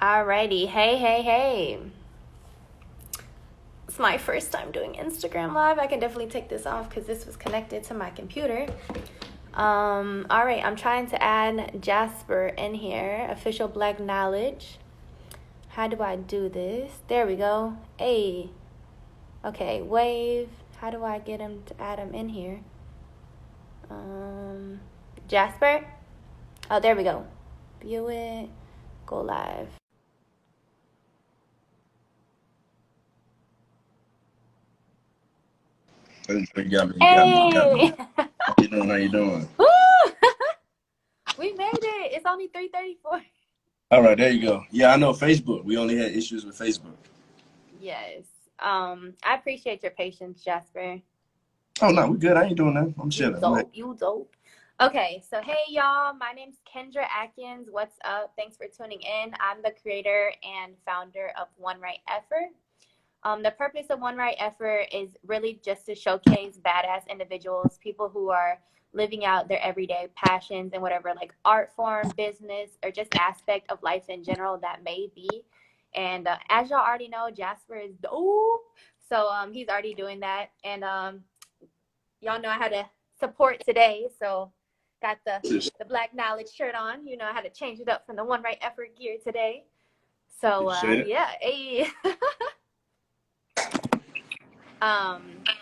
Alrighty. Hey. It's my first time doing Instagram Live. I can definitely take this off because this was connected to my computer. Alright, I'm trying to add Jasper in here. Official Black Knowledge. How do I do this? There we go. Hey. Okay, wave. How do I get him to add him in here? Jasper? Oh, there we go. View it. Go live. You got me. You got me. You got me. Hey! How you doing? How you doing? Woo! We made it. It's only 3:34. All right, there you go. Yeah, I know Facebook. We only had issues with Facebook. Yes. I appreciate your patience, Jasper. Oh no, we good. I ain't doing that. I'm You chilling. Go ahead. dope. You dope. Okay, so hey y'all, my name's Kendra Atkins. What's up? Thanks for tuning in. I'm the creator and founder of One Right Effort. The purpose of One Right Effort is really just to showcase badass individuals, people who are living out their everyday passions in whatever like art form, business, or just aspect of life in general that may be. And as y'all already know, Jasper is dope. So he's already doing that. And y'all know I had to support today. So got the Black Knowledge shirt on. You know, I had to change it up from the One Right Effort gear today. So Appreciate it. yeah, hey.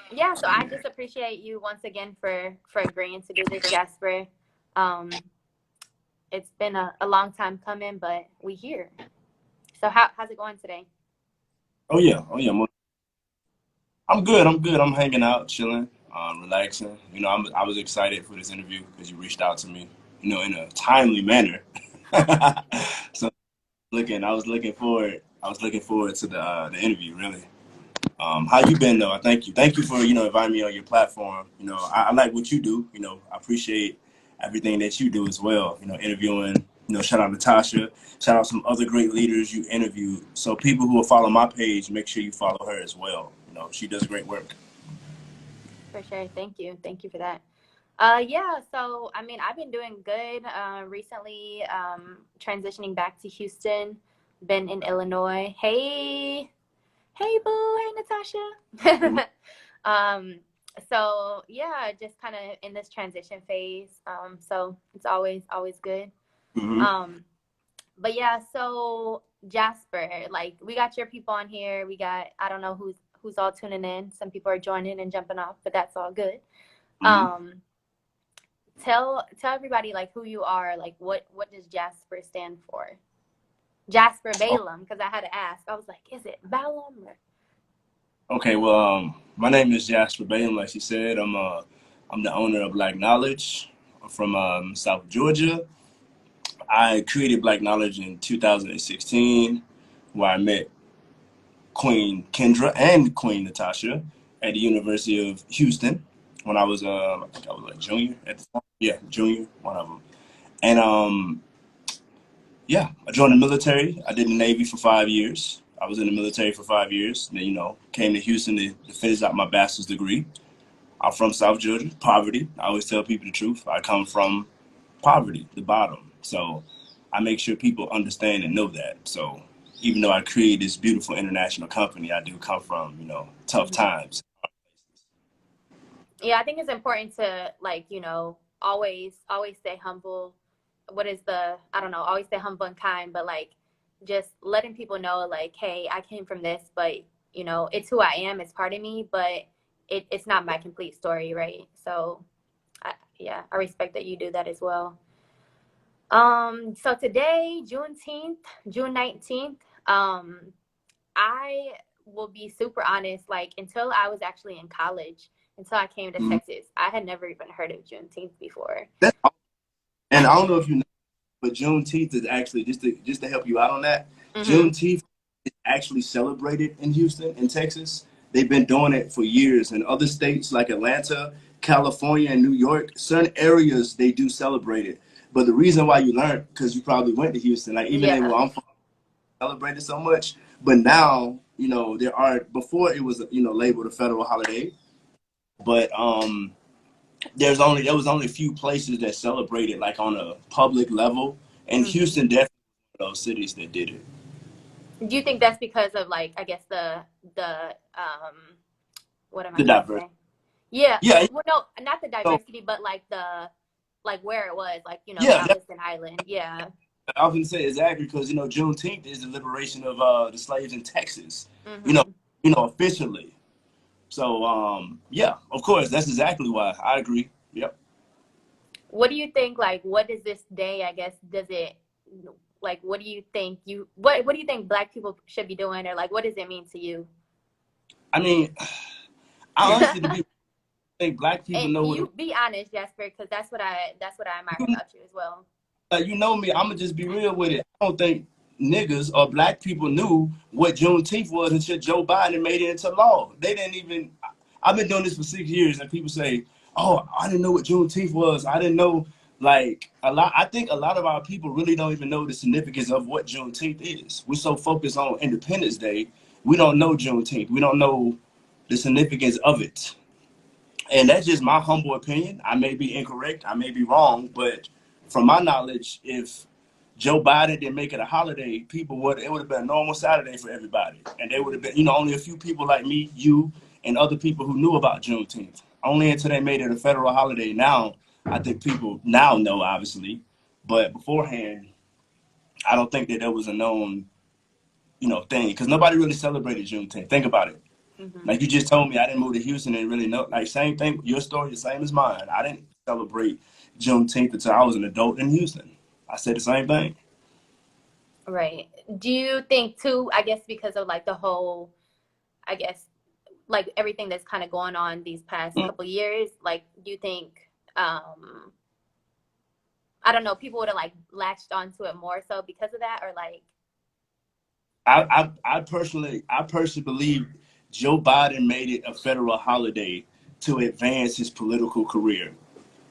Yeah, so I just appreciate you once again for agreeing to do this, Jasper. It's been a long time coming, but we here. So how's it going today? Oh yeah. Oh yeah. I'm good. I'm good. I'm hanging out, chilling, relaxing. I was excited for this interview because you reached out to me, in a timely manner. So I was looking forward to the interview, really. How you been though? Thank you. Thank you for, inviting me on your platform. I like what you do. I appreciate everything that you do as well. Interviewing, shout out Natasha, shout out some other great leaders you interviewed. So people who will follow my page, make sure you follow her as well. She does great work. For sure. Thank you. Thank you for that. Yeah, so I mean, I've been doing good. Recently, transitioning back to Houston, been in Illinois. Hey, boo. Hey, Mhm. Natasha. um, so yeah, just kind of in this transition phase. So it's always good. Mhm. Um, but yeah, so Jasper, like we got your people on here. We got I don't know who's all tuning in. Some people are joining and jumping off, but that's all good. Mhm. Um, tell everybody like who you are. Like what does Jasper stand for? Jasper Balaam, because I had to ask. I was like, is it Balaam or Okay, well, my name is Jasper Balaam. Like she said, I'm the owner of Black Knowledge. I'm from South Georgia. I created Black Knowledge in 2016, where I met Queen Kendra and Queen Natasha at the University of Houston when I was, I think I was like junior at the time. Yeah, junior, one of them. And yeah, I joined the military. I did the Navy for 5 years. I was in the military for 5 years. Then, came to Houston to finish out my bachelor's degree. I'm from South Georgia, poverty. I always tell people the truth. I come from poverty, the bottom. So I make sure people understand and know that. So even though I create this beautiful international company, I do come from, tough Mhm. times. Yeah, I think it's important to like, always stay humble. What is the I don't know, always stay humble and kind, but like just letting people know like, hey, I came from this, but it's who I am, it's part of me, but it's not my complete story, right? So yeah, I respect that you do that as well. So today, June 19th, I will be super honest, like until I was actually in college, until I came to Mhm. Texas, I had never even heard of Juneteenth before. That's, and I don't know if you know, but Juneteenth is actually just to help you out on that. Mm-hmm. Juneteenth is actually celebrated in Houston, in Texas. They've been doing it for years in other states like Atlanta, California, and New York. Certain areas they do celebrate it. But the reason why you learned, because you probably went to Houston, like even in Yeah. where I'm from, celebrated so much. But now, there are before it was labeled a federal holiday, but there was only a few places that celebrated like on a public level, and Mm-hmm. Houston definitely was one of those cities that did it. Do you think that's because of like I guess the what am I The trying to diversity. say? Yeah, Yeah, well no, not the so diversity, but like where it was, like, yeah, Galveston Island. Yeah. I often say exactly because Juneteenth is the liberation of the slaves in Texas. You know, Mhm. officially. So yeah, of course, that's exactly why. I agree. Yep. What do you think, like, what does this day, I guess, does it, like, what do you think what do you think black people should be doing, or like what does it mean to you? I mean, I honestly, to be think black people And know what you be honest, Jasper, because that's what I admire it, about you as well. you know me. I'm gonna just be real with it. I don't think niggas or black people knew what Juneteenth was until Joe Biden made it into law. They didn't even. I've been doing this for 6 years, and people say, "Oh, I didn't know what Juneteenth was. I didn't know." Like a lot, I think a lot of our people really don't even know the significance of what Juneteenth is. We're so focused on Independence Day, we don't know Juneteenth. We don't know the significance of it. And that's just my humble opinion. I may be incorrect, I may be wrong, but from my knowledge, if Joe Biden didn't make it a holiday, people would it would have been a normal Saturday for everybody, and they would have been only a few people like me, you, and other people who knew about Juneteenth. Only until they made it a federal holiday. Now I think people now know, obviously, but beforehand, I don't think that there was a known thing because nobody really celebrated Juneteenth. Think about it. Hmm. Like you just told me, I didn't move to Houston and really know. Like same thing, your story the same as mine. I didn't celebrate Juneteenth until I was an adult in Houston. I said the same thing. Right. Do you think too, I guess because of like the whole, I guess, like everything that's kind of going on these past Mm. couple years, like do you think I don't know, people would have like latched onto it more so because of that, or like I personally believe Joe Biden made it a federal holiday to advance his political career.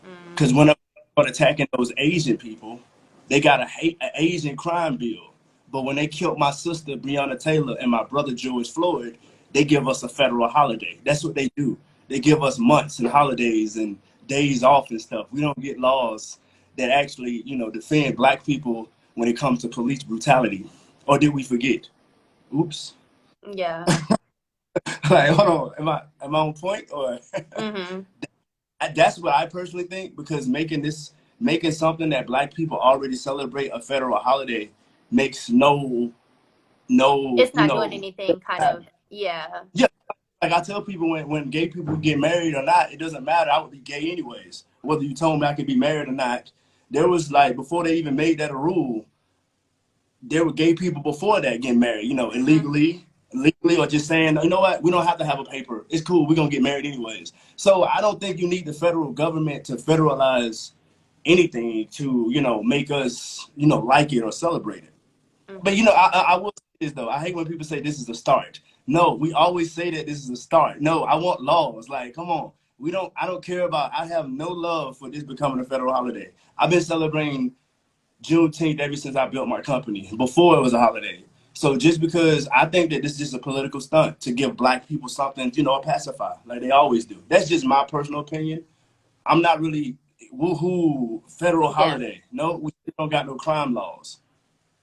mm, Because when I started attacking those Asian people, they got an Asian crime bill. But when they killed my sister Breonna Taylor and my brother George Floyd, they give us a federal holiday. That's what they do. They give us months and holidays and days off and stuff. We don't get laws that actually, defend black people when it comes to police brutality. Or did we forget? Oops. yeah. Like, hold on. Am I on point or? Hmm. That's what I personally think because making something that black people already celebrate a federal holiday makes no It's not doing anything kind of, yeah. yeah. Like I tell people when gay people get married or not, it doesn't matter. I would be gay anyways. Whether you told me I could be married or not. There was like before they even made that a rule, there were gay people before that getting married, Hmm. illegally or just saying, you know what, we don't have to have a paper. It's cool, we're gonna get married anyways. So I don't think you need the federal government to federalize anything to, make us, like it or celebrate it. But Hmm. I will say this though. I hate when people say this is the start. No, we always say that this is the start. No, I want laws. Like, come on. I don't care about I have no love for this becoming a federal holiday. I've been celebrating Juneteenth ever since I built my company, before it was a holiday. So just because I think that this is just a political stunt to give black people something, a pacifier, like they always do. That's just my personal opinion. I'm not really woohoo federal Yeah. holiday. No, we don't got no crime laws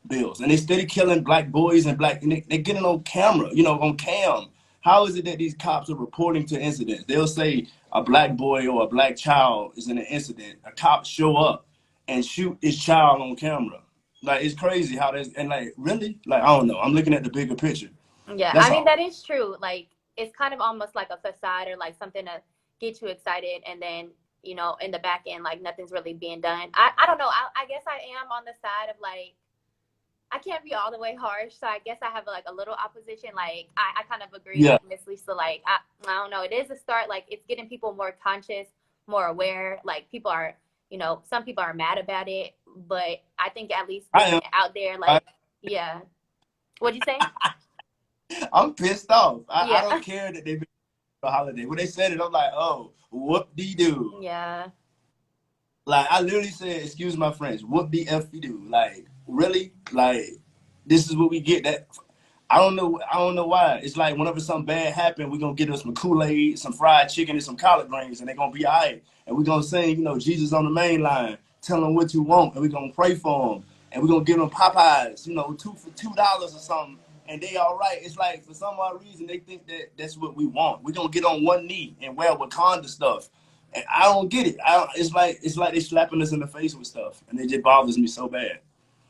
bills, and they steady killing black boys and they're getting on camera, on cam. How is it that these cops are reporting to incidents? They'll say a black boy or a black child is in an incident. A cop show up and shoot his child on camera. Like it's crazy how that's and like really like I don't know. I'm looking at the bigger picture. Yeah, That's I mean all. that is true. Like it's kind of almost like a facade or like something to get you excited, and then in the back end, like nothing's really being done. I don't know. I guess I am on the side of like I can't be all the way harsh, so I guess I have like a little opposition. Like I kind of agree Yeah, with Miss Lisa. Like I don't know. It is a start. Like it's getting people more conscious, more aware. Like people are, some people are mad about it, but I think at least I getting am. it out there, I, like yeah. What'd you say? I'm pissed off. I Yeah. don't care that they made a holiday. When they said it, I'm like, oh, whoop de doo. Yeah. Like I literally said, excuse my French, whoop the f you do. Like really, like this is what we get. That I don't know. I don't know why. It's like whenever something bad happen, we're gonna get us some Kool Aid, some fried chicken, and some collard greens, and they're gonna be all right. And we're gonna sing, Jesus on the main line, tell them what you want, and we're gonna pray for them, and we're gonna give them Popeyes, two for $2 or something. and they all right. It's like for some odd reason they think that that's what we want. We're gonna get on one knee and wear Wakanda stuff. And I don't get it. It's like they slapping us in the face with stuff, and it just bothers me so bad.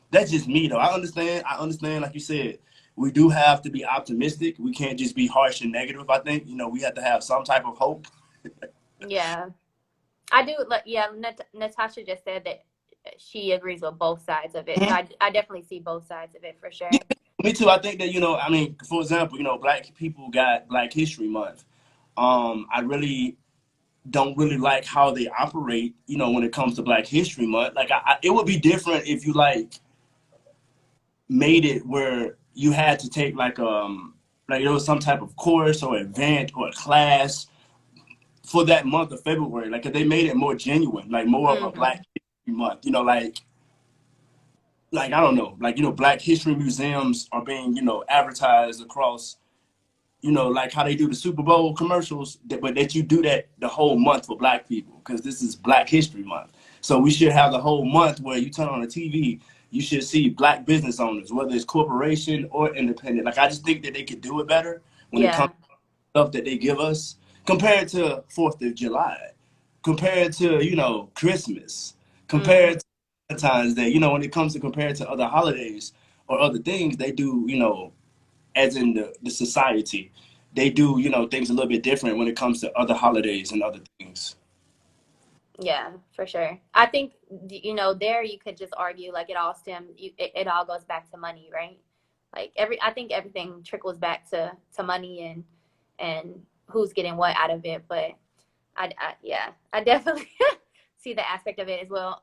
That's just me though. I understand. I understand. Like you said, we do have to be optimistic. We can't just be harsh and negative. I think we have to have some type of hope. Yeah, I do. Like, yeah, Natasha just said that she agrees with both sides of it. So I definitely see both sides of it for Yeah, sure. me too. I think that I mean, for example, black people got Black History Month. I really don't really like how they operate. When it comes to Black History Month, like it would be different if you like made it where you had to take like there was some type of course or event or class for that month of February. Like if they made it more genuine, like more of a Black Hmm. History Month. Like I don't know, like Black History museums are being advertised across. Like how they do the Super Bowl commercials, but that you do that the whole month for Black people because this is Black History Month. So we should have the whole month where you turn on the TV, you should see Black business owners, whether it's corporation or independent. Like I just think that they could do it better when it comes Yeah. to stuff that they give us compared to 4th of July, compared to Christmas, Hmm. compared to Valentine's Day. When it comes to compared to other holidays or other things, they do as in the society, they do things a little bit different when it comes to other holidays and other things. Yeah, for sure. I think there you could just argue like it all goes back to money, right? Like I think everything trickles back to money and who's getting what out of it. But yeah, I definitely see the aspect of it as well.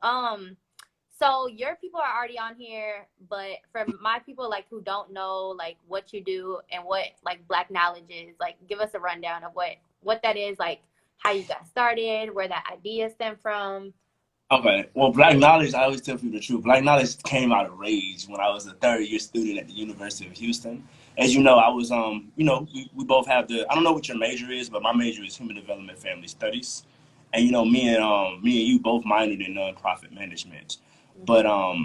So your people are already on here, but for my people like who don't know like what you do and what like Black knowledge is, like give us a rundown of what that is, like how you got started, where that idea stemmed from. Okay, well, Black Knowledge, I always tell people the truth. Black Knowledge came out of rage when I was a third-year student at the University of Houston. As you know, I was, we both have I don't know what your major is, but my major is Human Development Family Studies. And, me and you both minored in nonprofit management. But, Hmm.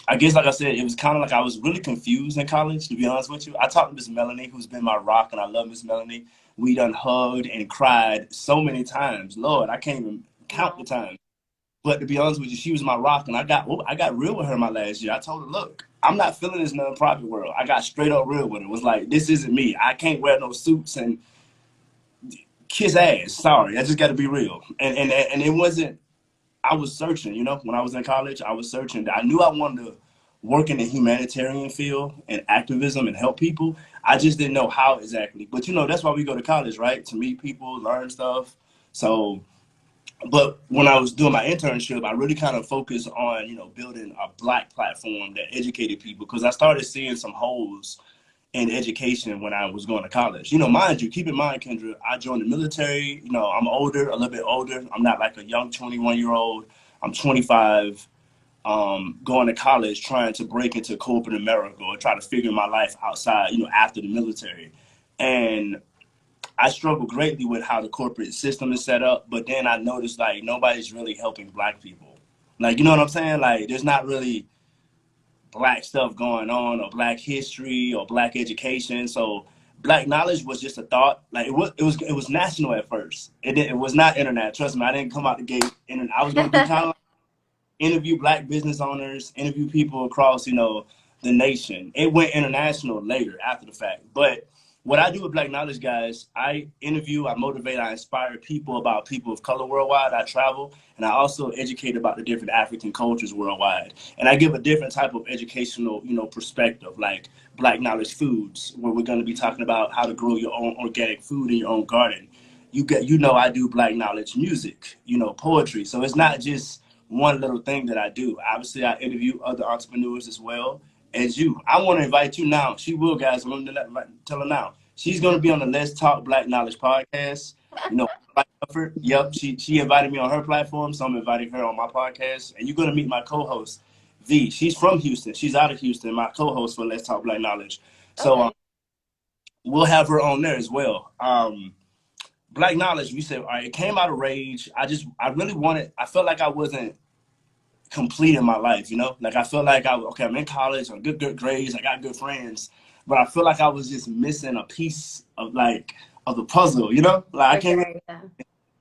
I guess, like I said, it was kind of like I was really confused in college, to be honest with you. I talked to Miss Melanie, who's been my rock, and I love Miss Melanie. We done hugged and cried so many times. Lord, I can't even count the No. time. But to be honest with you, she was my rock, and I got real with her my last year. I told her, look, I'm not feeling this nonprofit world. I got straight up real with her. It was like, this isn't me. I can't wear no suits and kiss ass. Sorry, I just got to be real. And it wasn't. I was searching. When I was in college, I was searching. I knew I wanted to work in the humanitarian field and activism and help people. I just didn't know how exactly. But that's why we go to college, right? To meet people, learn stuff. So but when I was doing my internship, I really kind of focused on, building a Black platform that educated people because I started seeing some holes in education when I was going to college. Mind you, keep in mind, Kendra, I joined the military. I'm older, a little bit older. I'm not like a young 21-year-old. I'm 25, going to college, trying to break into corporate America or try to figure my life outside, after the military. And I struggle greatly with how the corporate system is set up, but then I noticed like nobody's really helping Black people. Like, you know what I'm saying? Like, there's not really Black stuff going on, or Black history, or Black education. So, Black knowledge was just a thought. Like, it was national at first. It was not internet. Trust me, I didn't come out the gate. And I was gonna do kind of interview Black business owners, interview people across, the nation. It went international later after the fact. But what I do with Black Knowledge, guys, I interview, I motivate, I inspire people about people of color worldwide. I travel, and I also educate about the different African cultures worldwide. And I give a different type of educational, perspective, like Black Knowledge Foods, where we're going to be talking about how to grow your own organic food in your own garden. I do Black Knowledge music, poetry. So it's not just one little thing that I do. Obviously, I interview other entrepreneurs as well as you. I want to invite you now. She will, guys. I'm going to tell her now. She's going to be on the Let's Talk Black Knowledge podcast. Black effort. Yep, she invited me on her platform, so I'm inviting her on my podcast. And you're going to meet my co-host, V. She's from Houston. She's out of Houston. My co-host for Let's Talk Black Knowledge. So Okay. we'll have her on there as well. Black Knowledge. We said, all right. It came out of rage. I really wanted. I felt like I wasn't complete in my life, Like I feel like I'm in college, I'm good grades, I got good friends. but I feel like I was just missing a piece of like of the puzzle, you know? Like I For can't. sure. Yeah.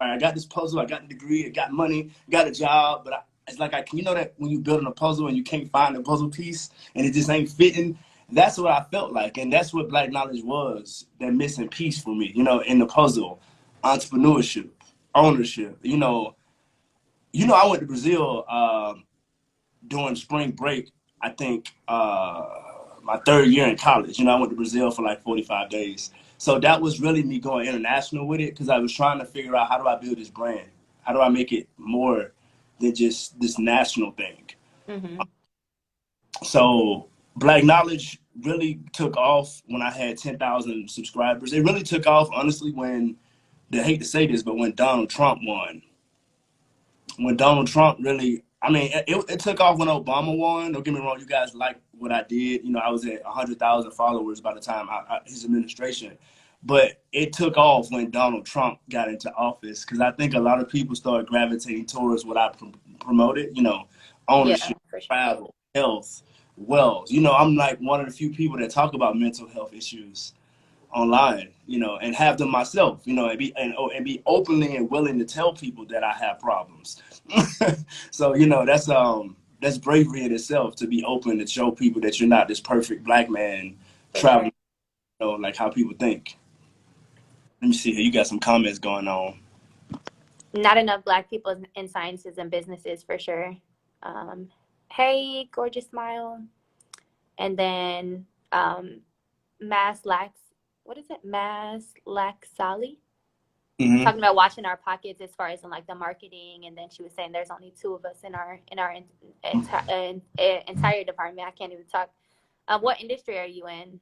All right, I got this puzzle, I got the degree, I got money, got a job, but it's like you know that when you building a puzzle and you can't find the puzzle piece and it just ain't fitting. That's what I felt like, and that's what Black Knowledge was. That missing piece for me, you know, in the puzzle, entrepreneurship, ownership. I went to Brazil during spring break. I think my third year in college. I went to Brazil for like 45 days. So that was really me going international with it because I was trying to figure out how do I build this brand? How do I make it more than just this national thing? Hmm. So Black Knowledge really took off when I had 10,000 subscribers. It really took off, honestly, I hate to say this, but when Donald Trump won. When Donald Trump really, I mean, it took off when Obama won. Don't get me wrong, you guys like what I did. I was at 100,000 followers by the time his administration. But it took off when Donald Trump got into office because I think a lot of people started gravitating towards what I promoted, Yeah, ownership, for sure. travel, health, wealth. I'm like one of the few people that talk about mental health issues online, and have them myself, and be openly and willing to tell people that I have problems. So that's bravery in itself to be open to show people that you're not this perfect black man For sure. traveling, like how people think. Let me see here. You got some comments going on. Not enough Black people in sciences and businesses for sure. Um, hey, gorgeous smile. And then Mass Lax, what is it? Mass Laxali? Hmm. Talking about watching our pockets as far as in like the marketing, and then she was saying there's only two of us in our entire department. I can't even talk. What industry are you in?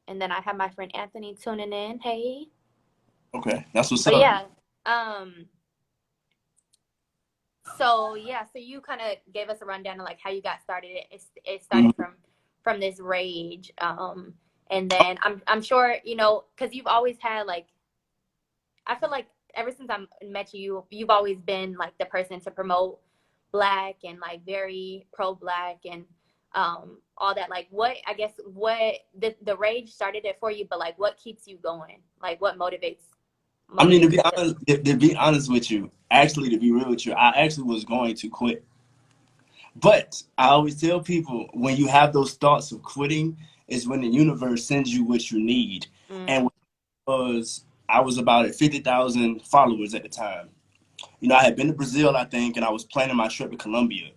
And then I have my friend Anthony tuning in. Hey, Okay, that's what's but up. yeah. Um, so yeah, so you kind of gave us a rundown of like how you got started. It started Mhm. from this rage, and then I'm sure because you've always had like I feel like ever since I met you, you've always been like the person to promote black and like very pro black and all that. Like what I guess what the rage started it for you, but like what keeps you going? Like what I mean, to motivates be you to honest, to be honest with you, actually, to be real with you, I actually was going to quit. But I always tell people when you have those thoughts of quitting is when the universe sends you what you need. And mm, I was about at 50,000 followers at the time. I had been to Brazil, I think, and I was planning my trip to Colombia.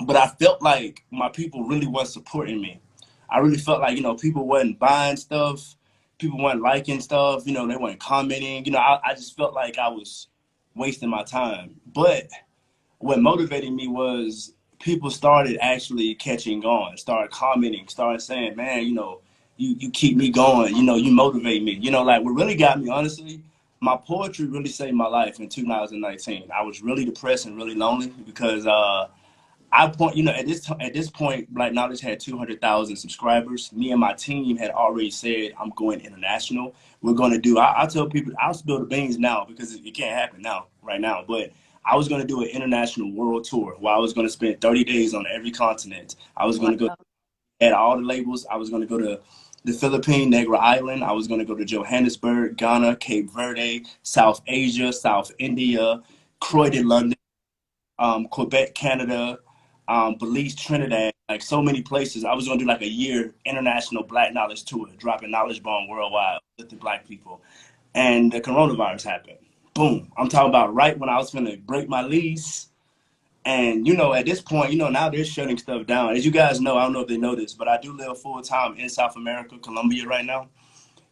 But I felt like my people really weren't supporting me. I really felt like, people wasn't buying stuff, people weren't liking stuff, they weren't commenting. I just felt like I was wasting my time. But what motivated me was people started actually catching on, started commenting, started saying, man, you keep me going, you motivate me. Like what really got me, honestly, my poetry really saved my life in 2019. I was really depressed and really lonely because at this point, Black Knowledge had 200,000 subscribers. Me and my team had already said, I'm going international. We're going to do, I tell people, I'll spill the beans now because it can't happen now, right now. But I was going to do an international world tour where I was going to spend 30 days on every continent. I was going to go wow. at all the labels. I was going to go to the Philippines, Negra Island. I was going to go to Johannesburg, Ghana, Cape Verde, South Asia, South India, Croydon, Nice. London, Quebec, Canada, Belize, Trinidad, like so many places. I was gonna do like a year international Black Knowledge tour, dropping knowledge bomb worldwide with the Black people. And the coronavirus happened. Boom. I'm talking about right when I was gonna break my lease. And at this point, now they're shutting stuff down. As you guys know, I don't know if they know this, but I do live full time in South America, Colombia right now.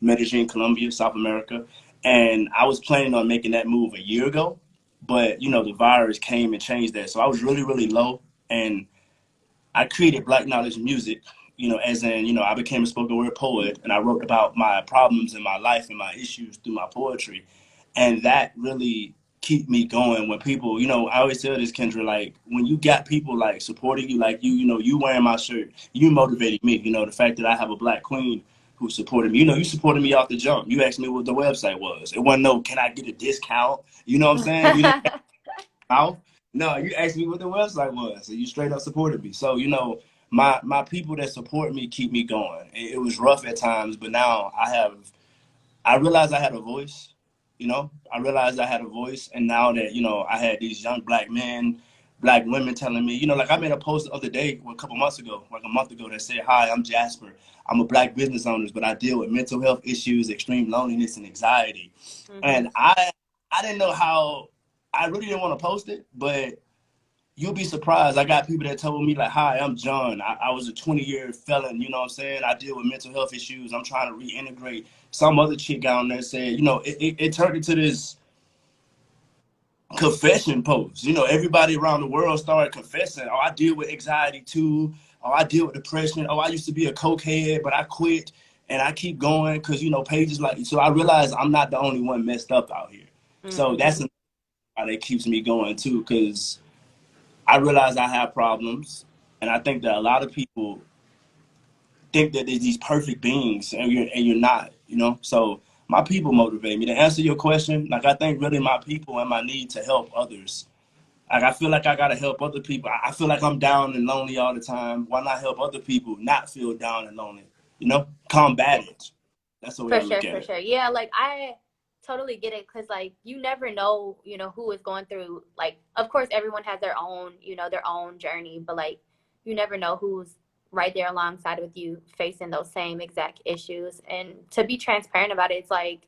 Medellin, Colombia, South America. And I was planning on making that move a year ago, but the virus came and changed that. So I was really, really low, and I created Black Knowledge Music. As in, I became a spoken word poet, and I wrote about my problems in my life and my issues through my poetry, and that really keep me going. When people, I always tell this, Kendra, like when you got people like supporting you, like you wearing my shirt, you motivated me. The fact that I have a Black queen who supported me. You supported me off the jump. You asked me what the website was. It wasn't no, can I get a discount? You know what I'm saying? You didn't out. No, you asked me what the website was, so you straight up supported me. So my people that support me keep me going. It was rough at times, but now I realized I had a voice. I realized I had a voice, and now that I had these young black men, black women telling me, like I made a post the other day, well, a couple months ago, like a month ago, that said, "Hi, I'm Jasper. I'm a black business owner, but I deal with mental health issues, extreme loneliness, and anxiety." Mm-hmm. And I didn't know how. I really didn't want to post it, but you'll be surprised. I got people that told me like, "Hi, I'm John. I was a 20-year felon. You know what I'm saying? I deal with mental health issues. I'm trying to reintegrate." Some other chick down there said, it turned into this confession post. Everybody around the world started confessing. "Oh, I deal with anxiety too. Oh, I deal with depression. Oh, I used to be a cokehead, but I quit and I keep going because pages like." So I realized I'm not the only one messed up out here. So Mm-hmm. that's why that keeps me going too, because I realize I have problems, and I think that a lot of people think that there's these perfect beings, and you're not. So my people motivate me. To answer your question, like I think really my people and my need to help others. Like I feel like I gotta help other people. I feel like I'm down and lonely all the time. Why not help other people not feel down and lonely? Combat it. That's the way For I sure, look at for it. sure. Yeah, like I totally get it because like you never know, who is going through like of course everyone has their own, their own journey, but like you never know who's right there alongside with you facing those same exact issues. And to be transparent about it, it's like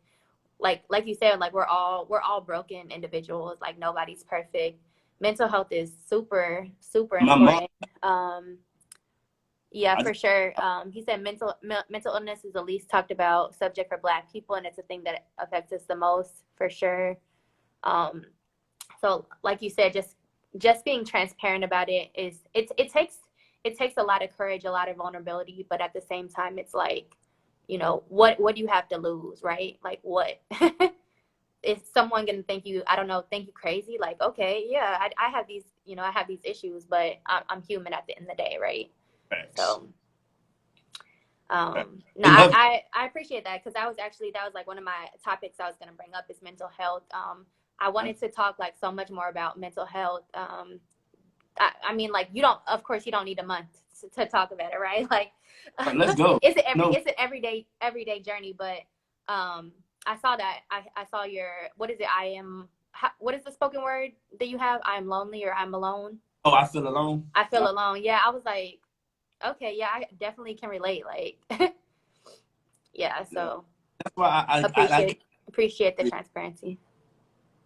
you said, like we're all broken individuals, like nobody's perfect. Mental health is super, super My mom, important. Um yeah, I for just, sure. He said mental illness is the least talked about subject for Black people, and it's a thing that affects us the most, for sure. Um, so, like you said, just being transparent about it it takes a lot of courage, a lot of vulnerability, but at the same time, it's like, what do you have to lose, right? Like, what is someone gonna think you? I don't know, think you crazy? Like, okay, yeah, I have these, I have these issues, but I'm human at the end of the day, right? facts. So. Facts. No, I love it. I appreciate that because that was like one of my topics I was going to bring up is mental health. I wanted to talk like so much more about mental health. I mean, like you don't, of course, you don't need a month to talk about it, right? Like, All right, let's go. No, it's an everyday journey. But I saw that I saw your what is it? What is the spoken word that you have? I'm lonely or I'm alone. oh, I feel alone. I feel alone. Yeah, I was like, okay, yeah, I definitely can relate. Like, yeah, Yeah. so That's why appreciate appreciate the transparency.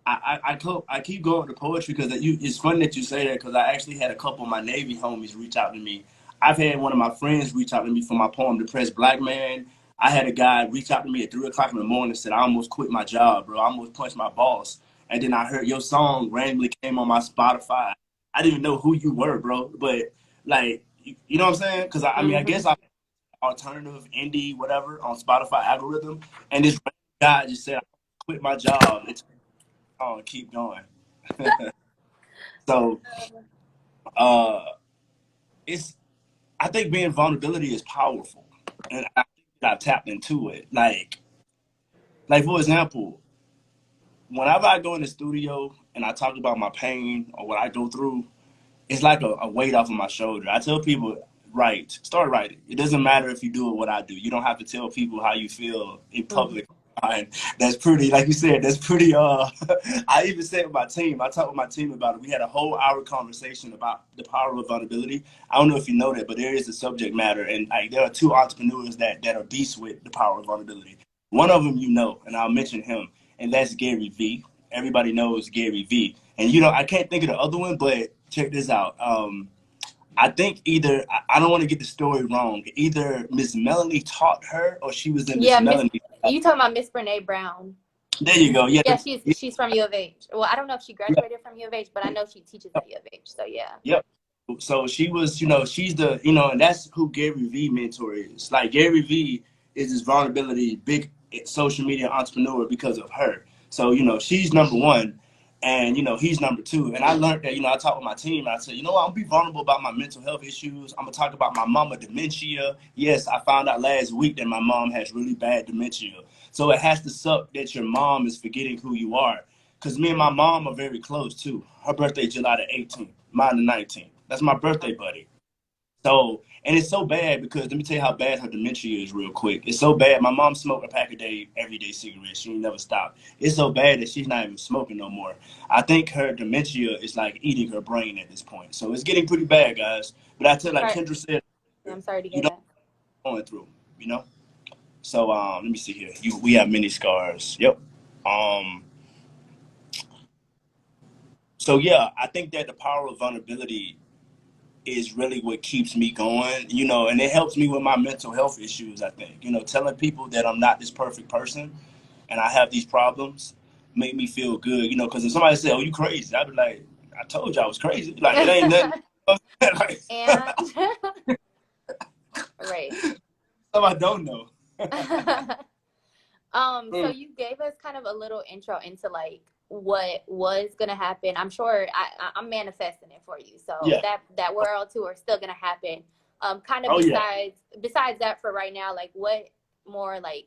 I keep going to poetry because it's funny that you say that, because I actually had a couple of my Navy homies reach out to me. I've had one of my friends reach out to me for my poem, Depressed Black Man. I had a guy reach out to me at 3 o'clock in the morning and said, "I almost quit my job, bro. I almost punched my boss." And then I heard your song randomly came on my Spotify. I didn't even know who you were, bro. But like, you know what I'm saying? Because I mean, I Mm-hmm. guess I alternative indie whatever on Spotify algorithm, and this guy just said, "I quit my job." It's keep going. So uh, it's I think being vulnerability is powerful, and I think I tapped into it. Like for example, whenever I go in the studio and I talk about my pain or what I go through, it's like a weight off of my shoulder. I tell people, start writing. It doesn't matter if you do it what I do. You don't have to tell people how you feel in Mm-hmm. public. And that's pretty, like you said, that's pretty I even said with my team, I talked with my team about it. We had a whole hour conversation about the power of vulnerability. I don't know if you know that, but there is a subject matter, and like there are two entrepreneurs that are beasts with the power of vulnerability. One of them and I'll mention him, and that's Gary V. Everybody knows Gary V. And I can't think of the other one, but check this out. I think either I don't want to get the story wrong. Either Miss Melanie taught her, or she was in Miss Yeah, Miss, Melanie. you talking about Miss Brene Brown? There you go. Yeah, Yeah, she's yeah, she's from U of H. Well, I don't know if she yeah, graduated from U of H, but I know she teaches at U of H. So yeah. yeah. So she was, she's the, and that's who Gary V mentor is. Like Gary V is this vulnerability big social media entrepreneur because of her. So she's number one, and he's number two. And I learned that, I talked with my team. And I said, I'm gonna be vulnerable about my mental health issues. I'm gonna talk about my mama dementia. Yes, I found out last week that my mom has really bad dementia. So it has to suck that your mom is forgetting who you are. Because me and my mom are very close too. Her birthday July the 18th, mine the 19th. That's my birthday buddy. So, and it's so bad because let me tell you how bad her dementia is real quick. It's so bad. My mom smoked a pack a day, everyday cigarettes. She ain't never stopped. It's so bad that she's not even smoking no more. I think her dementia is like eating her brain at this point. So it's getting pretty bad, guys. But I tell, like Sorry. Kendra said, Yeah, I'm sorry to you hear don't that. know what you're going through, you know? So let me see here. We have many scars. Yep. Um, so yeah, I think that the power of vulnerability is really what keeps me going, and it helps me with my mental health issues, I think. Telling people that I'm not this perfect person and I have these problems make me feel good, because if somebody say, "Oh, you crazy," I'd be like, "I told you I was crazy. Like, it ain't nothing." Like, And right. stuff I don't know. So Mm, you gave us kind of a little intro into like what was gonna happen. I'm sure I'm manifesting it for you. So yeah. that world tour is still gonna happen. Kind of Oh, yeah. besides that for right now, like what more like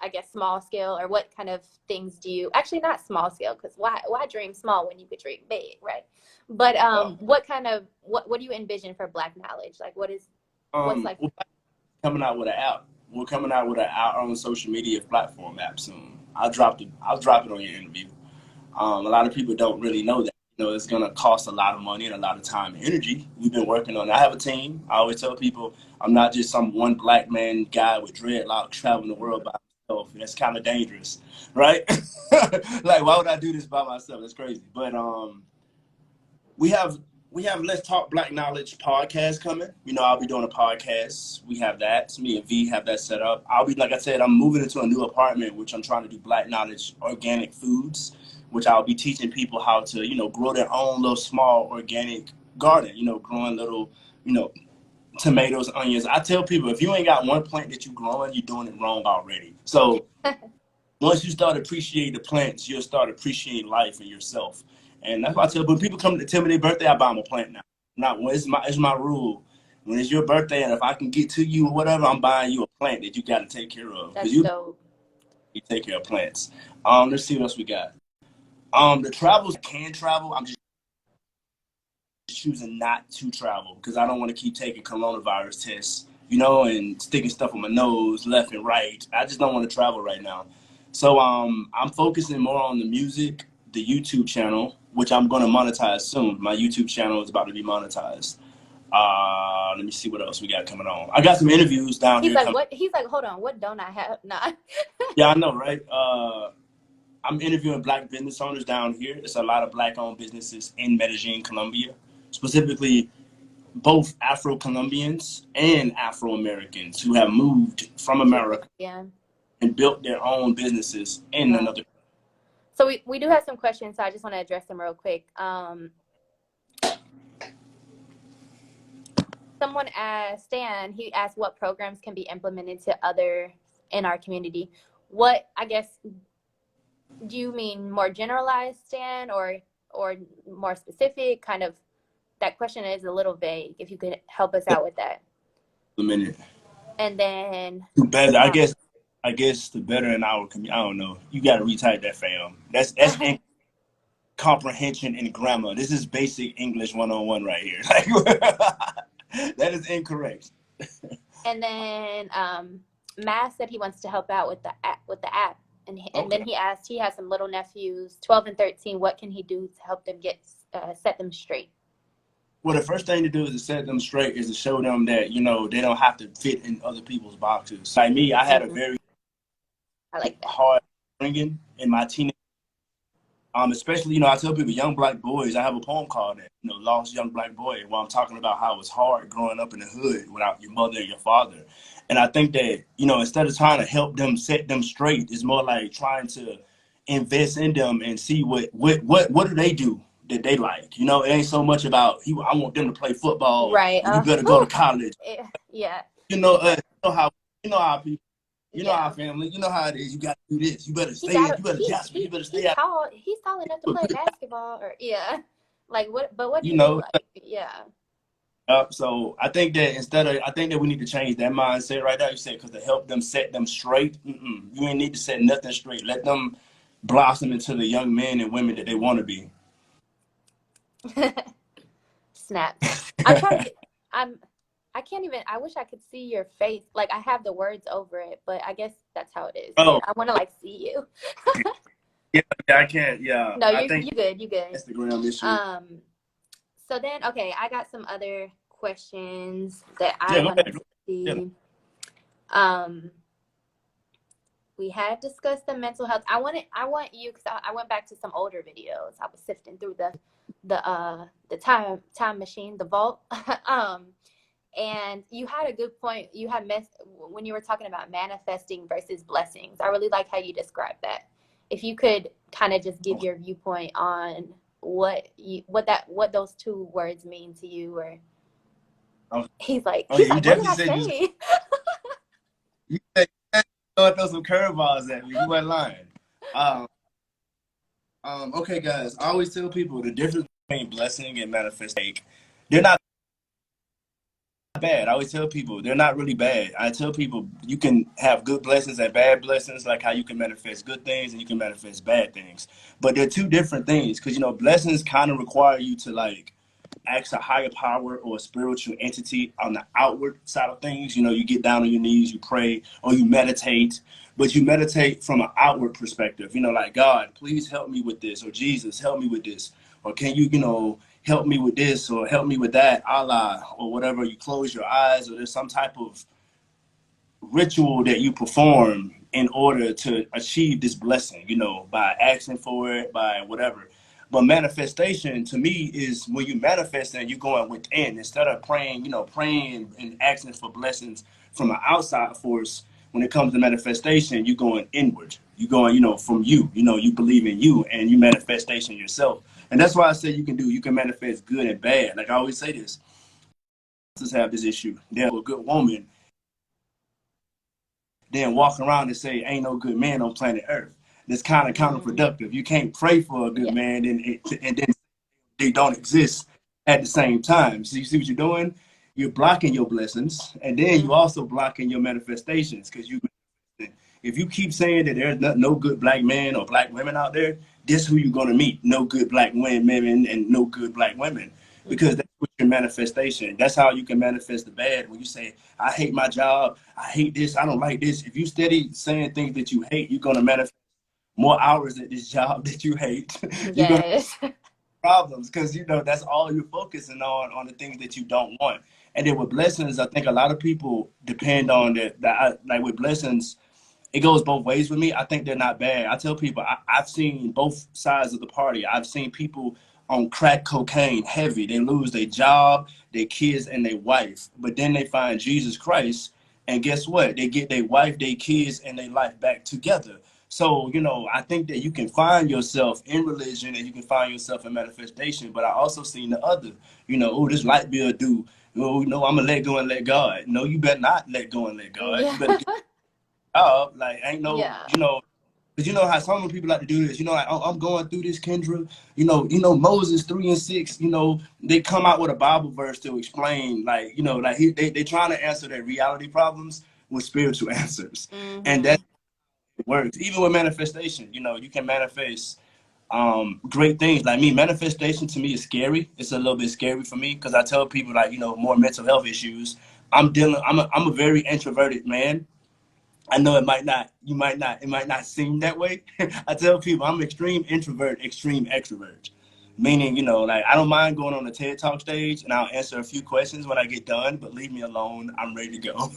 I guess small scale or what kind of things do you actually not small scale because why dream small when you could dream big, right? But Well, what kind of what do you envision for Black Knowledge? Like what's like we're coming out with an app. We're coming out with our own social media platform app soon. I'll drop it on your interview. A lot of people don't really know that. It's going to cost a lot of money and a lot of time and energy. We've been working on it. I have a team. I always tell people I'm not just some one black man guy with dreadlocks traveling the world by myself. That's kind of dangerous, right? Like, why would I do this by myself? That's crazy. But we have we have Let's Talk Black Knowledge podcast coming. I'll be doing a podcast. We have that. So me and V have that set up. I'll be like I said, I'm moving into a new apartment, which I'm trying to do Black Knowledge organic foods, which I'll be teaching people how to, grow their own little small organic garden, growing little, you know, tomatoes, onions. I tell people if you ain't got one plant that you growing, you're doing it wrong already. So once you start appreciating the plants, you'll start appreciating life and yourself. And that's why I tell when people come to tell me their birthday, I buy them a plant now. Not when it's my rule. When it's your birthday, and if I can get to you or whatever, I'm buying you a plant that you got to take care of because that's you dope. take care of plants. Let's see what else we got. The travels can travel. I'm just choosing not to travel because I don't want to keep taking coronavirus tests, and sticking stuff on my nose left and right. I just don't want to travel right now. So I'm focusing more on the music, the YouTube channel, which I'm going to monetize soon. My YouTube channel is about to be monetized. Let me see what else we got coming on. I got some interviews down He's here like, coming. what? He's like, hold on, what don't I have? Nah. Yeah, I know, right? I'm interviewing black business owners down here. There's a lot of black-owned businesses in Medellin, Colombia, specifically both Afro-Colombians and Afro-Americans who have moved from America Yeah. and built their own businesses in Right. another. So we do have some questions, so I just want to address them real quick. Someone asked, Stan, he asked what programs can be implemented to other in our community. What, I guess, do you mean more generalized, Stan, or more specific? Kind of, that question is a little vague. If you could help us out with that. Minute. And then, Better, I um, guess. I guess the better in our community. I don't know. You got to retype that, fam. That's in comprehension and grammar. This is basic English 101 right here. Like, that is incorrect. and then Matt said he wants to help out with the app, and then Okay. he asked he has some little nephews, 12 and 13. What can he do to help them get set them straight? Well, the first thing to do is to set them straight, is to show them that they don't have to fit in other people's boxes. Like me, I had a Mm-hmm. very I like that. hard upbringing in my teenage. Especially, I tell people, young black boys. I have a poem called that, "Lost Young Black Boy," where I'm talking about how it's hard growing up in the hood without your mother and your father. And I think that, instead of trying to help them set them straight, it's more like trying to invest in them and see what do they do that they like. It ain't so much about I want them to play football Right. and you better go to college. Yeah. You know, uh, you know how people, our Yeah. family, how it is. You got to do this. You better He stay. got You better Jasper. You better he's stay out. tall. He's tall enough to play basketball or yeah. Like what? But what do You they know, like? Yeah. So I think that I think that we need to change that mindset right there. You said because to help them set them straight. You ain't need to set nothing straight. Let them blossom into the young men and women that they want to be. Snaps. I'm trying to get. I'm. I can't even, I wish I could see your face. Like I have the words over it, but I guess that's how it is. Oh, I want to like see you. yeah, yeah, I can't. Yeah, No, I think you good, you good. Instagram issue. Um, so then, okay, I got some other questions that I Yeah, go wanted ahead. to Yeah. see. Um, we had discussed the mental health. I want you, because I went back to some older videos. I was sifting through the time machine, the vault. um, and you had a good point. You had when you were talking about manifesting versus blessings. I really like how you described that. If you could kind of just give Okay. your viewpoint on what those two words mean to you, or Oh, oh, he's yeah, you like, what did definitely I said say? you gonna throw some curveballs at me. You weren't lying. Um, okay, guys. I always tell people the difference between blessing and manifestation. They're not bad. I always tell people they're not really bad. I tell people you can have good blessings and bad blessings, like how you can manifest good things and you can manifest bad things. But they're two different things because blessings kind of require you to like ask a higher power or a spiritual entity on the outward side of things. You get down on your knees, you pray, or you meditate, but you meditate from an outward perspective. Like God, please help me with this, or Jesus, help me with this, or can you help me with this, or help me with that, Allah, or whatever. You close your eyes, or there's some type of ritual that you perform in order to achieve this blessing, by asking for it, by whatever. But manifestation to me is when you manifest and you're going within instead of praying and asking for blessings from an outside force. When it comes to manifestation, you're going inward. You're going, from you. You believe in you and you manifestation yourself. And that's why I say you can manifest good and bad. Like I always say this, just have this issue. They're a good woman then walk around and say ain't no good man on planet Earth. That's kind of Mm, counterproductive. You can't pray for a good yeah. man and then they don't exist at the same time. So you see what you're doing? You're blocking your blessings, and then you Mm, also blocking your manifestations because if you keep saying that there's no good black men or black women out there, this who you're gonna meet. No good black women and no good black women. Because mm-hmm. that's what your manifestation. That's how you can manifest the bad. When you say, I hate my job, I hate this, I don't like this. If you steady saying things that you hate, you're gonna manifest more hours at this job that you hate. You're gonna Yes. problems because that's all you're focusing on the things that you don't want. And then with blessings, I think a lot of people depend on that. Like with blessings, it goes both ways with me. I think they're not bad. I tell people I've seen both sides of the party. I've seen people on crack cocaine heavy. They lose their job, their kids, and their wife. But then they find Jesus Christ, and guess what? They get their wife, their kids, and their life back together. So, I think that you can find yourself in religion and you can find yourself in manifestation. But I also seen the other, oh, this light bill due. Oh, no, I'm gonna let go and let God. No, you better not let go and let God. Yeah. You better get up. Like ain't no, Yeah. because you know how some people like to do this. Like, oh, I'm going through this, Kendra. Moses 3 and 6. They come out with a Bible verse to explain, like they trying to answer their reality problems with spiritual answers, and Mm-hmm. that works. Even with manifestation, you can manifest great things. Like me, manifestation to me is scary. It's a little bit scary for me because I tell people like more mental health issues. I'm a very introverted man. I know it might not seem that way. I tell people I'm extreme introvert, extreme extrovert. Meaning, like I don't mind going on the TED Talk stage and I'll answer a few questions when I get done, but leave me alone. I'm ready to go.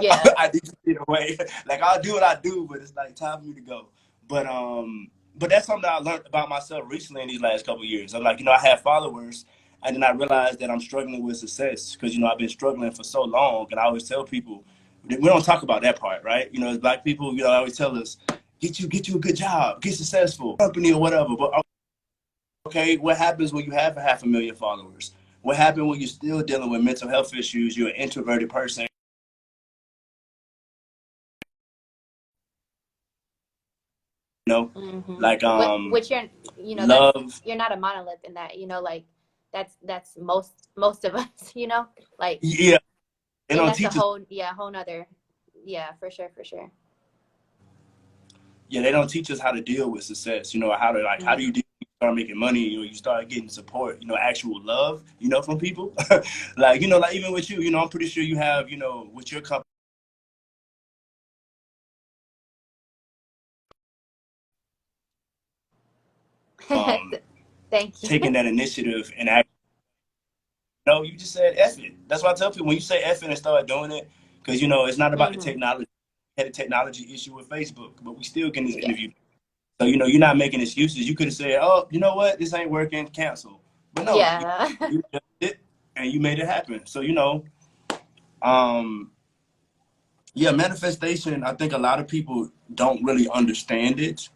Yeah. I need to get away. Like I'll do what I do, but it's like time for me to go. But that's something that I learned about myself recently in these last couple of years. I'm like, I have followers and then I realized that I'm struggling with success because I've been struggling for so long and I always tell people we don't talk about that part, right? As black people, always tell us, get you a good job, get successful, company or whatever. But okay, what happens when you have a 500,000 followers? What happens when you're still dealing with mental health issues? You're an introverted person, Mm-hmm. like Which that's love. you're not a monolith in that, like that's most of us, like, Yeah, they and don't that's a teach us. whole nother, yeah, for sure, for sure. Yeah, they don't teach us how to deal with success. How to like how do Mm-hmm. you deal start making money, you start getting support, actual love, from people. Like, like even with you, I'm pretty sure you have, with your company, um, Thank you. taking that initiative and act. No, you just said F it. That's why I tell people when you say F it and start doing it, because it's not about the Hmm. technology. We had a technology issue with Facebook, but we still getting this Yeah. interview. So you're not making excuses. You could have said, "Oh, you know what? This ain't working. Cancel." But no, Yeah. you did it and you made it happen. So um, yeah, manifestation. I think a lot of people don't really understand it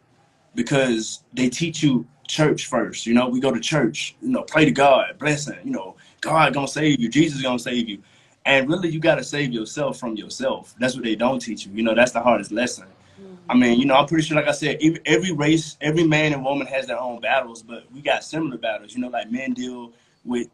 because they teach you church first. We go to church, pray to God, blessing, God gonna save you, Jesus gonna save you. And really you gotta save yourself from yourself. That's what they don't teach you. That's the hardest lesson. I Hmm. mean, I'm pretty sure, like I said, every race, every man and woman has their own battles, but we got similar battles. Like men deal with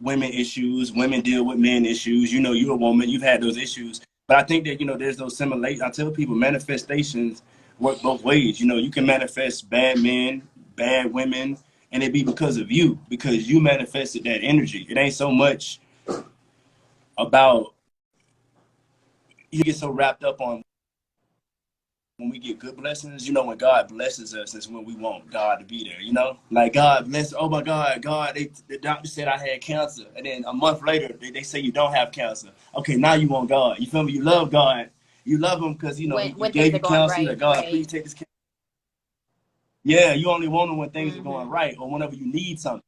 women issues, women deal with men issues. You're a woman, you've had those issues. But I think that, there's those similarities. I tell people manifestations work both ways. You can manifest bad men, bad women, and it be because of you, because you manifested that energy. It ain't so much about you get so wrapped up on when we get good blessings, when God blesses us, is when we want God to be there. Like God bless, oh my God, the doctor said I had cancer. And then a month later, they say you don't have cancer. Okay, now you want God. You feel me? You love God. You love him because, he When things gave are you going cancer. You're right, like, God, right? please take this cancer. Yeah, you only want him when things are going Hmm. right or whenever you need something.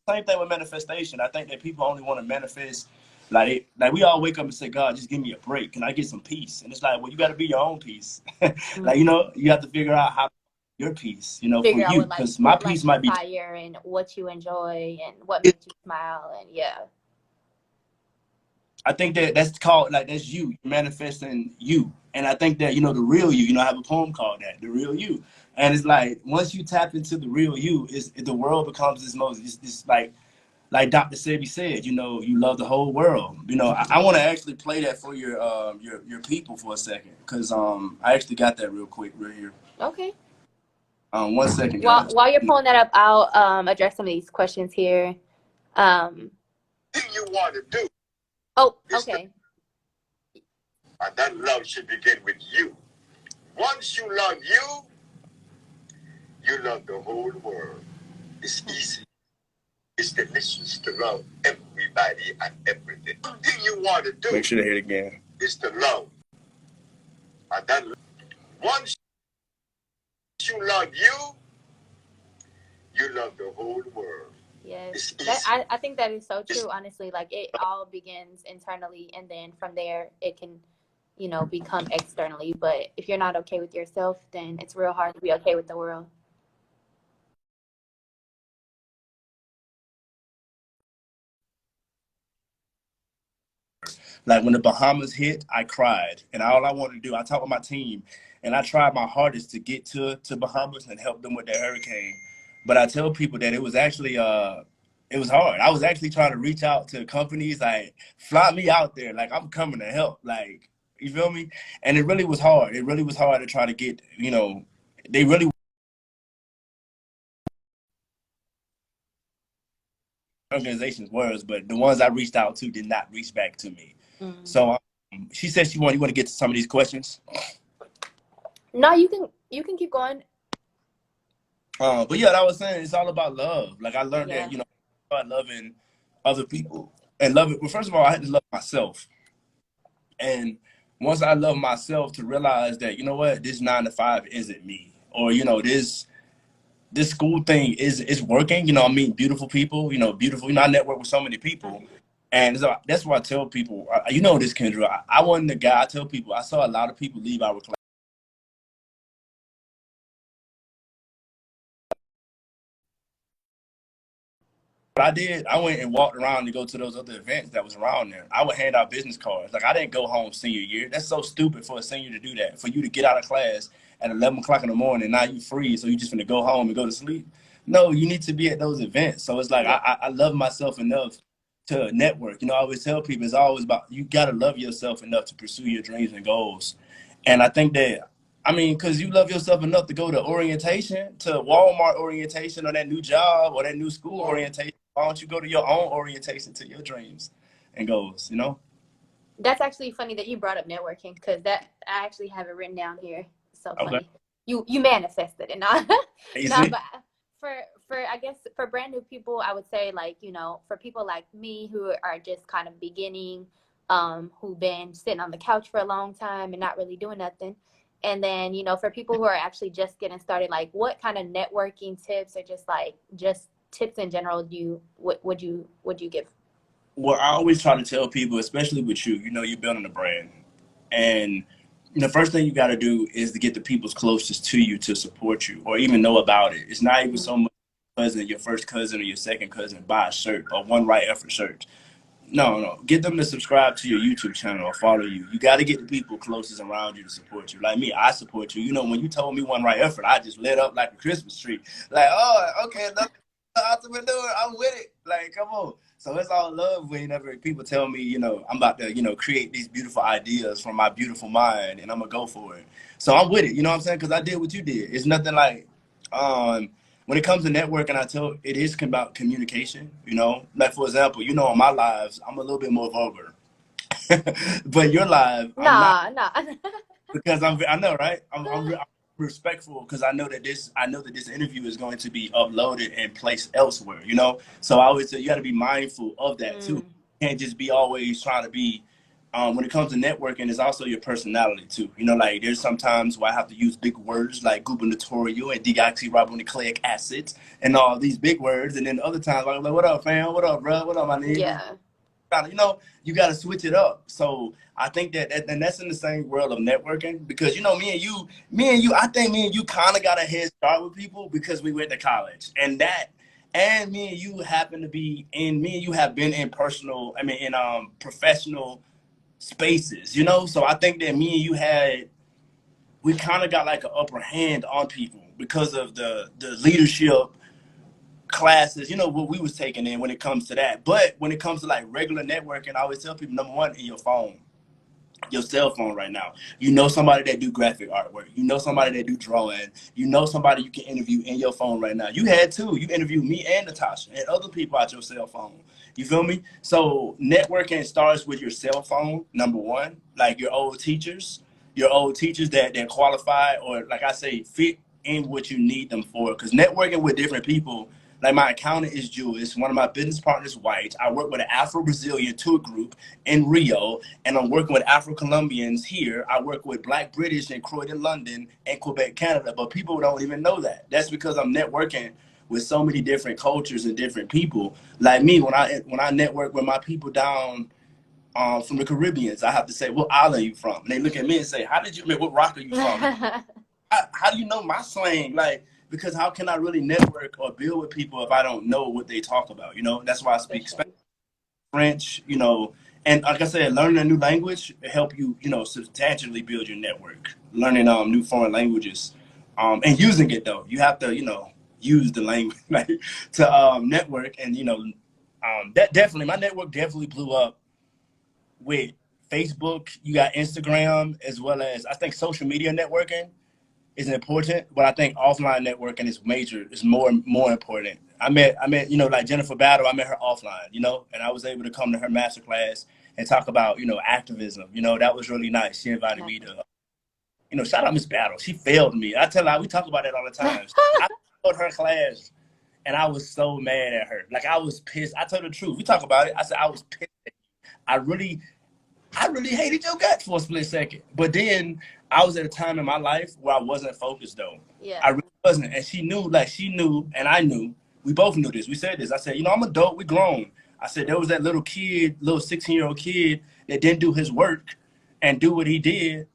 Same thing with manifestation. I think that people only want to manifest like we all wake up and say, God, just give me a break. Can I get some peace? And it's like, well, you got to be your own peace. Like, Hmm. you have to figure out how your peace, for Figure out you, what because my what peace lights your might be. fire and what you enjoy and what makes you smile and yeah. I think that that's called like that's you manifesting you, and I think that the real you. I have a poem called that, the real you, and it's like once you tap into the real you, is the world becomes this like Dr. Sebi said, you love the whole world. I want to actually play that for your people for a second, because I actually got that real quick right here. Okay. 1 second, guys. While you're pulling that up, I'll address some of these questions here. Um, Thing you want to do oh, is to, okay. and that love should begin with you. Once you love you, you love the whole world. It's easy. It's delicious to love everybody and everything. The thing you want to do. Make sure to hear it again. Is to love. And that once you love you, you love the whole world. Yes. It's That easy. I think that is so true, honestly. Like it all begins internally and then from there it can, become externally. But if you're not okay with yourself, then it's real hard to be okay with the world. Like when the Bahamas hit, I cried, and all I wanted to do, I talked with my team, and I tried my hardest to get to Bahamas and help them with their hurricane. But I tell people that it was actually it was hard. I was actually trying to reach out to companies like fly me out there, like I'm coming to help, like you feel me? And it really was hard. It really was hard to try to get, they really organizations was, but the ones I reached out to did not reach back to me. Mm. So she said you want to get to some of these questions. No, you can keep going. But yeah, I was saying it's all about love. Like I learned that, Yeah. about loving other people and love it. Well, first of all, I had to love myself. And once I love myself, to realize that, what, this 9 to 5 isn't me. Or, this school thing is working. I mean, beautiful people, beautiful, I network with so many people. And so that's why I tell people, this, Kendra, I wasn't the guy. I tell people, I saw a lot of people leave our class. What I did, I went and walked around to go to those other events that was around there. I would hand out business cards. Like I didn't go home senior year. That's so stupid for a senior to do that. For you to get out of class at 11 o'clock in the morning, now you free, so you just gonna go home and go to sleep. No, you need to be at those events. So it's like Yeah. I love myself enough to network. I always tell people it's always about you gotta love yourself enough to pursue your dreams and goals. And I think that I mean, because you love yourself enough to go to orientation, to Walmart orientation, or that new job, or that new school Yeah. orientation. Why don't you go to your own orientation to your dreams and goals? You know? That's actually funny that you brought up networking because that I actually have it written down here. So Okay. funny. You manifested it, not You not see? but for I guess for brand new people, I would say like, for people like me who are just kind of beginning, who've been sitting on the couch for a long time and not really doing nothing. And then, for people who are actually just getting started, like what kind of networking tips or just tips in general would you give? Well, I always try to tell people, especially with you, you're building a brand. And the first thing you got to do is to get the people's closest to you to support you or even know about it. It's not even Mhm. so much your first cousin or your second cousin buy a shirt or one right effort shirt. No, no. Get them to subscribe to your YouTube channel or follow you. You got to get the people closest around you to support you. Like me, I support you. When you told me one right effort, I just lit up like a Christmas tree. Like, oh, okay, another entrepreneur. I'm with it. Like, come on. So it's all love whenever people tell me, I'm about to, create these beautiful ideas from my beautiful mind and I'm going to go for it. So I'm with it. You know what I'm saying? Because I did what you did. It's nothing like, um, when it comes to networking, I tell it is about communication. Like for example, on my lives, I'm a little bit more vulgar, but your live, I'm not Nah, nah. because I know, right? I'm respectful because I know that this interview is going to be uploaded and placed elsewhere. So I always say you got to be mindful of that too. Mm, You can't just be always trying to be. When it comes to networking, it's also your personality too. Like there's sometimes where I have to use big words like gubernatorial and deoxyribonucleic acids and all these big words, and then other times I'm like, "What up, fam? What up, bro? What up, my niggas?" yeah. You got to switch it up. So I think and that's in the same world of networking because I think me and you kind of got a head start with people because we went to college, and me and you happen to be in me and you have been in professional spaces. So I think that me and you we kind of got like an upper hand on people because of the leadership classes, what we was taking in when it comes to that. But when it comes to like regular networking, I always tell people number one, in your cell phone right now. Somebody that do graphic artwork. Somebody that do drawing. Somebody you can interview in your phone right now. You had two. You interviewed me and Natasha and other people out your cell phone. You feel me? So networking starts with your cell phone, number one, like your old teachers that qualify or like I say, fit in what you need them for. Because networking with different people, like my accountant is Jewish, one of my business partners white. I work with an Afro-Brazilian tour group in Rio, and I'm working with Afro-Colombians here. I work with Black British in Croydon, London, and Quebec, Canada. But people don't even know that. That's because I'm networking with so many different cultures and different people. Like me, when I network with my people down from the Caribbeans, I have to say, "What island are you from?" And they look at me and say, what rock are you from?" How do you know my slang? Like, because how can I really network or build with people if I don't know what they talk about? That's why I For speak sure. Spanish, French, and like I said, learning a new language help you, substantially build your network. Learning new foreign languages, and using it though, you have to, use the language like, to network, and that definitely my network definitely blew up with Facebook. You got Instagram as well as I think social media networking is important, but I think offline networking is major, is more important. I met, like Jennifer Battle, I met her offline, and I was able to come to her masterclass and talk about, activism. That was really nice. She invited me to, shout out Miss Battle. She failed me. I tell her, we talk about that all the time. I taught her class and I was so mad at her. Like I was pissed. I told her the truth. We talk about it. I said I was pissed. I really I really hated your guts for a split second. But then I was at a time in my life where I wasn't focused though. I Yeah. really wasn't. And she knew, and I knew. We both knew this. We said this. I said, I'm adult, we grown. I said there was that little kid, little 16-year-old kid that didn't do his work and do what he did,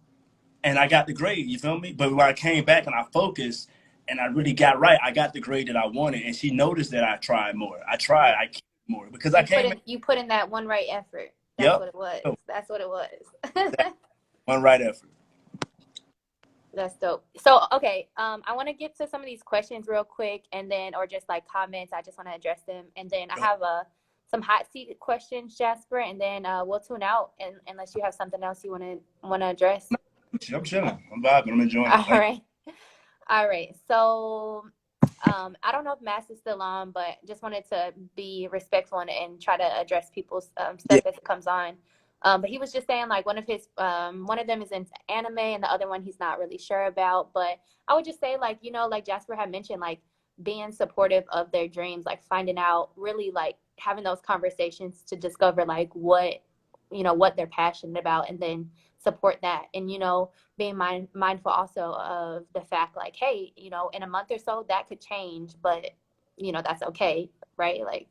and I got the grade, you feel me? But when I came back and I focused and I really got right, I got the grade that I wanted. And she noticed that I tried more. I cared more because I came back. You put in that one right effort. That's Yep. what it was. So, That's what it was. that one right effort. That's dope. So, okay, I want to get to some of these questions real quick, and then, or just like comments. I just want to address them, and then I have some hot seat questions, Jasper, and then we'll tune out, unless you have something else you want to address. I'm chilling. I'm vibing. I'm enjoying it. All right. All right. So, I don't know if Mass is still on, but just wanted to be respectful and try to address people's Yeah. stuff as it comes on. But he was just saying like one of them is into anime and the other one he's not really sure about. But I would just say like like Jasper had mentioned like being supportive of their dreams, like finding out really like having those conversations to discover like what they're passionate about and then support that and being mindful also of the fact like hey in a month or so that could change but that's okay, right? Like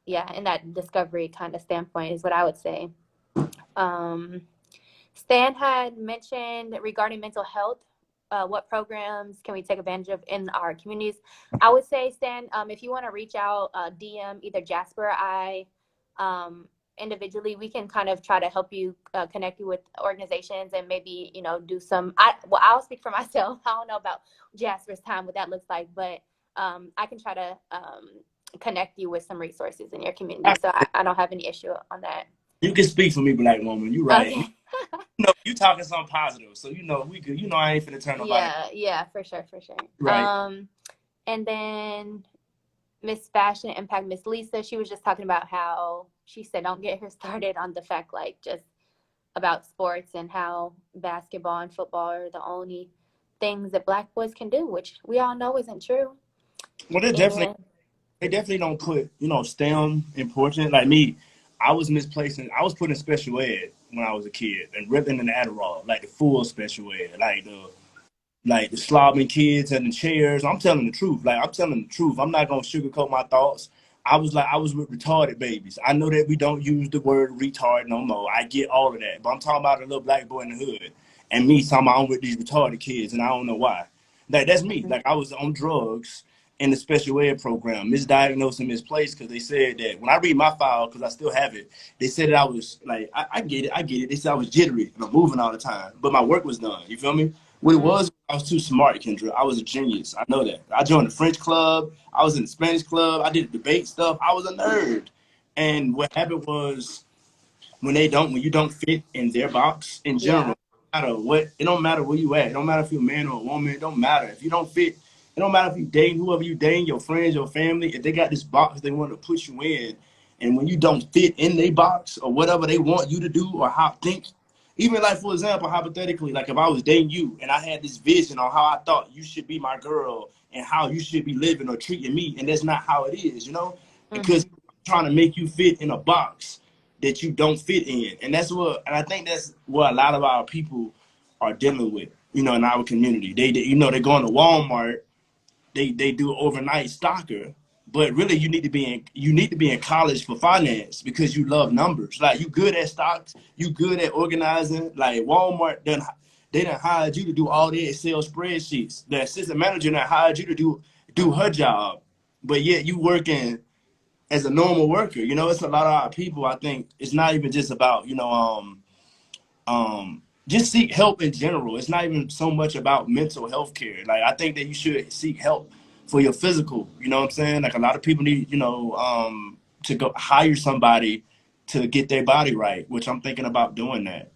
yeah, in that discovery kind of standpoint is what I would say. um Stan had mentioned regarding mental health, what programs can we take advantage of in our communities? I would say, Stan, if you want to reach out, DM either Jasper or I individually. We can kind of try to help you connect you with organizations and maybe, do some. I'll speak for myself. I don't know about Jasper's time, what that looks like, but I can try to connect you with some resources in your community. So I don't have any issue on that. You can speak for me, black woman. You right. Okay. You talking something positive, so we could. I ain't finna turn nobody. Yeah, for sure, for sure. Right. And then Miss Fashion Impact, Miss Lisa, she was just talking about how she said don't get her started on the fact like just about sports and how basketball and football are the only things that black boys can do, which we all know isn't true. Well, And they definitely don't put STEM important. Like me, I was misplacing. I was put in special ed when I was a kid, and ripping an Adderall, like the full special ed, like the slobbing kids and the chairs. I'm telling the truth. Like I'm telling the truth. I'm not gonna sugarcoat my thoughts. I was with retarded babies. I know that we don't use the word retard no more. I get all of that. But I'm talking about a little black boy in the hood. And me talking about I'm with these retarded kids and I don't know why. Like that's me. Like I was on drugs in the special ed program, misdiagnosed and misplaced because they said that when I read my file, because I still have it, they said that I was like, I get it, I get it. They said I was jittery and I'm moving all the time. But my work was done. You feel me? What it was, I was too smart, Kendra. I was a genius. I know that. I joined the French club. I was in the Spanish club. I did debate stuff. I was a nerd. And what happened was when you don't fit in their box in general, yeah. no matter what, it don't matter where you at. It don't matter if you're a man or a woman. It don't matter. If you don't fit, it don't matter if you dating whoever you dating, your friends, your family. If they got this box they want to put you in, and when you don't fit in their box or whatever they want you to do or how think, even like for example, hypothetically, like if I was dating you and I had this vision on how I thought you should be my girl and how you should be living or treating me, and that's not how it is, because Mm-hmm. I'm trying to make you fit in a box that you don't fit in. And I think that's what a lot of our people are dealing with, in our community. They go into Walmart, they do overnight stocker, but really you need to be in college for finance because you love numbers. Like you good at stocks, you good at organizing. Like Walmart they done hired you to do all their Excel spreadsheets. The assistant manager done hired you to do her job, but yet you working as a normal worker. It's a lot of our people. I think it's not even just about just seek help in general. It's not even so much about mental health care. Like I think that you should seek help for your physical. You know what I'm saying? Like a lot of people need to go hire somebody to get their body right, which I'm thinking about doing that.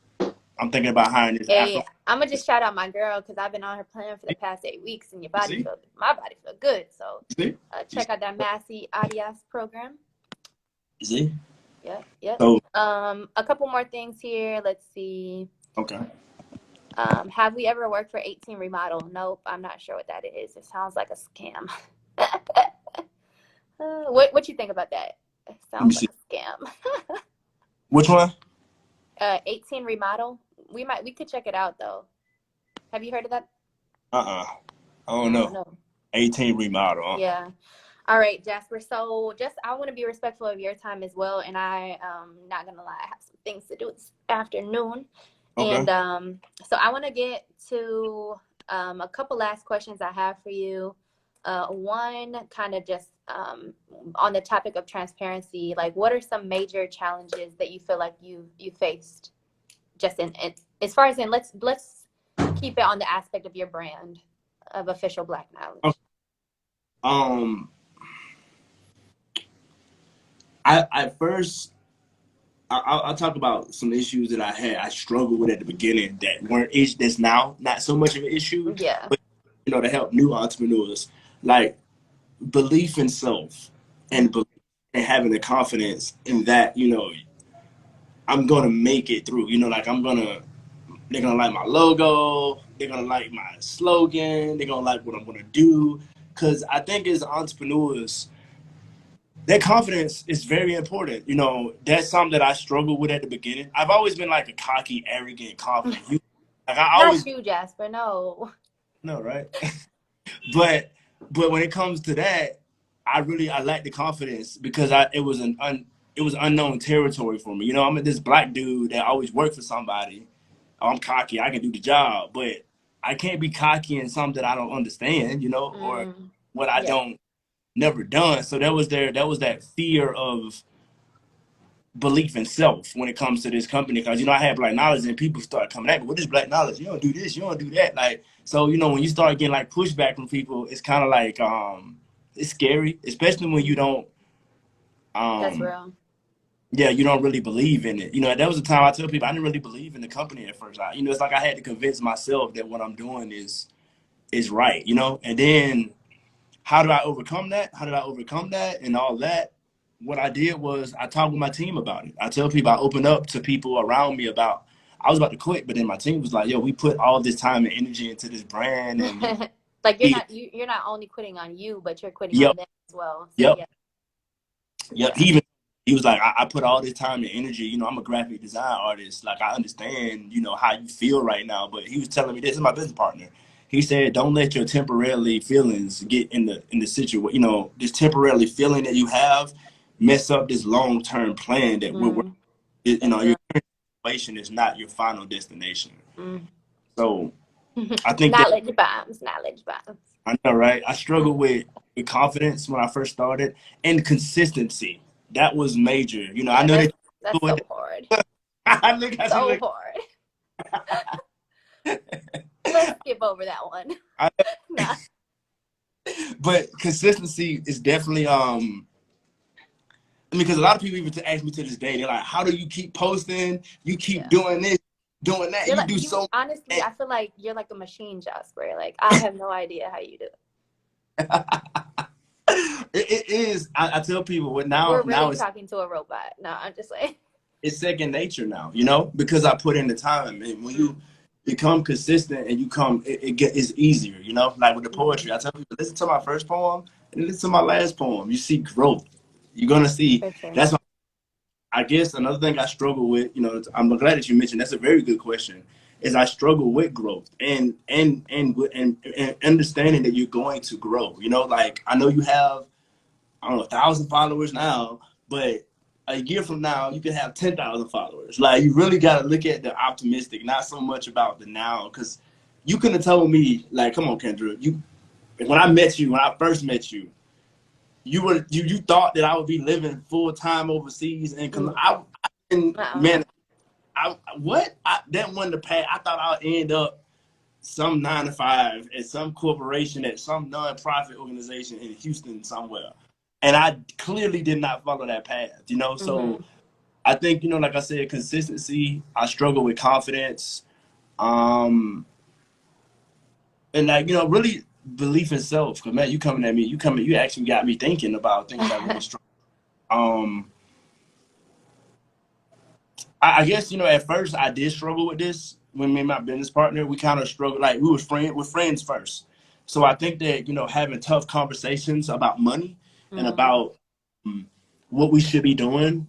I'm thinking about hiring this Hey, Afro. I'm gonna just shout out my girl because I've been on her plan for the past 8 weeks, and See, my body feel good. So see, check out that Massey Adias program. see. Yep, yep. So A couple more things here. Let's see. okay. Have we ever worked for 18 Remodel? Nope, I'm not sure what that is. It sounds like a scam. What you think about that? It Let me sounds see. like a scam. Which one? 18 Remodel. We could check it out though. Have you heard of that? I don't I don't know. know. 18 remodel. Yeah. All right, Jasper. So just I want to be respectful of your time as well, and I not gonna lie, I have some things to do this afternoon, Okay. and so I want to get to a couple last questions I have for you. One kind of just on the topic of transparency, like what are some major challenges that you feel like you faced just in as far as in let's keep it on the aspect of your brand of official Black Okay. knowledge. Um, I at first I'll talk about some issues that I struggled with at the beginning that weren't that's now not so much of an issue, Yeah. but to help new entrepreneurs, like belief in self Mm. and belief and having the confidence in that, I'm gonna make it through. Like they're gonna like my logo, they're gonna like my slogan, they're gonna like what I'm gonna do. Cause I think as entrepreneurs, that confidence is very important. That's something that I struggled with at the beginning. I've always been like a cocky, arrogant, confident. Like I Not always you, Jasper. No. know, right? But when it comes to that, I lack the confidence because it was unknown territory for me. I'm this black dude that always worked for somebody. I'm cocky, I can do the job, but I can't be cocky in something that I don't understand, or Mm. what I Yeah. don't never done. So that was that fear of belief in self when it comes to this company because I have black knowledge and people start coming at me with this black knowledge. You don't do this, you don't do that. Like so, when you start getting like pushback from people, it's kind of like it's scary, especially when you don't That's um real. yeah, you don't really believe in it. That was the time I tell people I didn't really believe in the company at first. It's like I had to convince myself that what I'm doing is right. And then how do I overcome that? How did I overcome that and all that? What I did was I talked with my team about it. I tell people I opened up to people around me about I was about to quit, but then my team was like, "Yo, we put all this time and energy into this brand, and Like we, you're not only quitting on you, but you're quitting yep, on them as well. So yep, yeah. yep." Yeah. He was like, I put all this time and energy. I'm a graphic design artist. Like I understand, how you feel right now. But he was telling me this is my business partner. He said, don't let your temporarily feelings get in the situation. This temporarily feeling that you have mess up this long term plan that we're Mm. That's your real. situation is not your final destination. Mm. So I think that Knowledge bombs. Knowledge bombs. I know, right? I struggled with confidence when I first started and consistency. That was major. I Yeah, know that that's with so hard. I look at you So like hard. Let's skip over that one. I, Nah. but consistency is definitely because a lot of people even to ask me to this day, they're like, how do you keep posting? You keep Yeah. doing this, doing that, You're you like do you so honestly, much. I feel like you're like a machine, Jasper. Like I have no idea how you do it. It is. I tell people what We're now really talking to a robot. No, I'm just like it's second nature now, because I put in the time. And when mm, you become consistent and you come, it's easier, like with the mm, poetry. I tell people, listen to my first poem and listen to my last poem. You see growth. You're going to see. for sure. That's why I guess another thing I struggle with, I'm glad that you mentioned, that's a very good question, is I struggle with growth and understanding that you're going to grow. Like I know you have I don't know, 1,000 followers now, but a year from now you can have 10,000 followers. Like you really got to look at the optimistic, not so much about the now, because you couldn't have told me like, come on, Kendra, when I first met you, you thought that I would be living full time overseas, and cause Mm, uh-uh. man, that wasn't the path. I thought I'd end up some 9 to 5 at some corporation at some nonprofit organization in Houston somewhere. And I clearly did not follow that path. So Mm-hmm. I think, like I said, consistency, I struggle with confidence. Um, and like, really belief in self. Cause man, you coming at me, you actually got me thinking about things I really struggle. Um, I guess at first I did struggle with this. When me and my business partner, we kind of struggled. Like we're friends first. So I think that having tough conversations about money and Mm. about um, what we should be doing,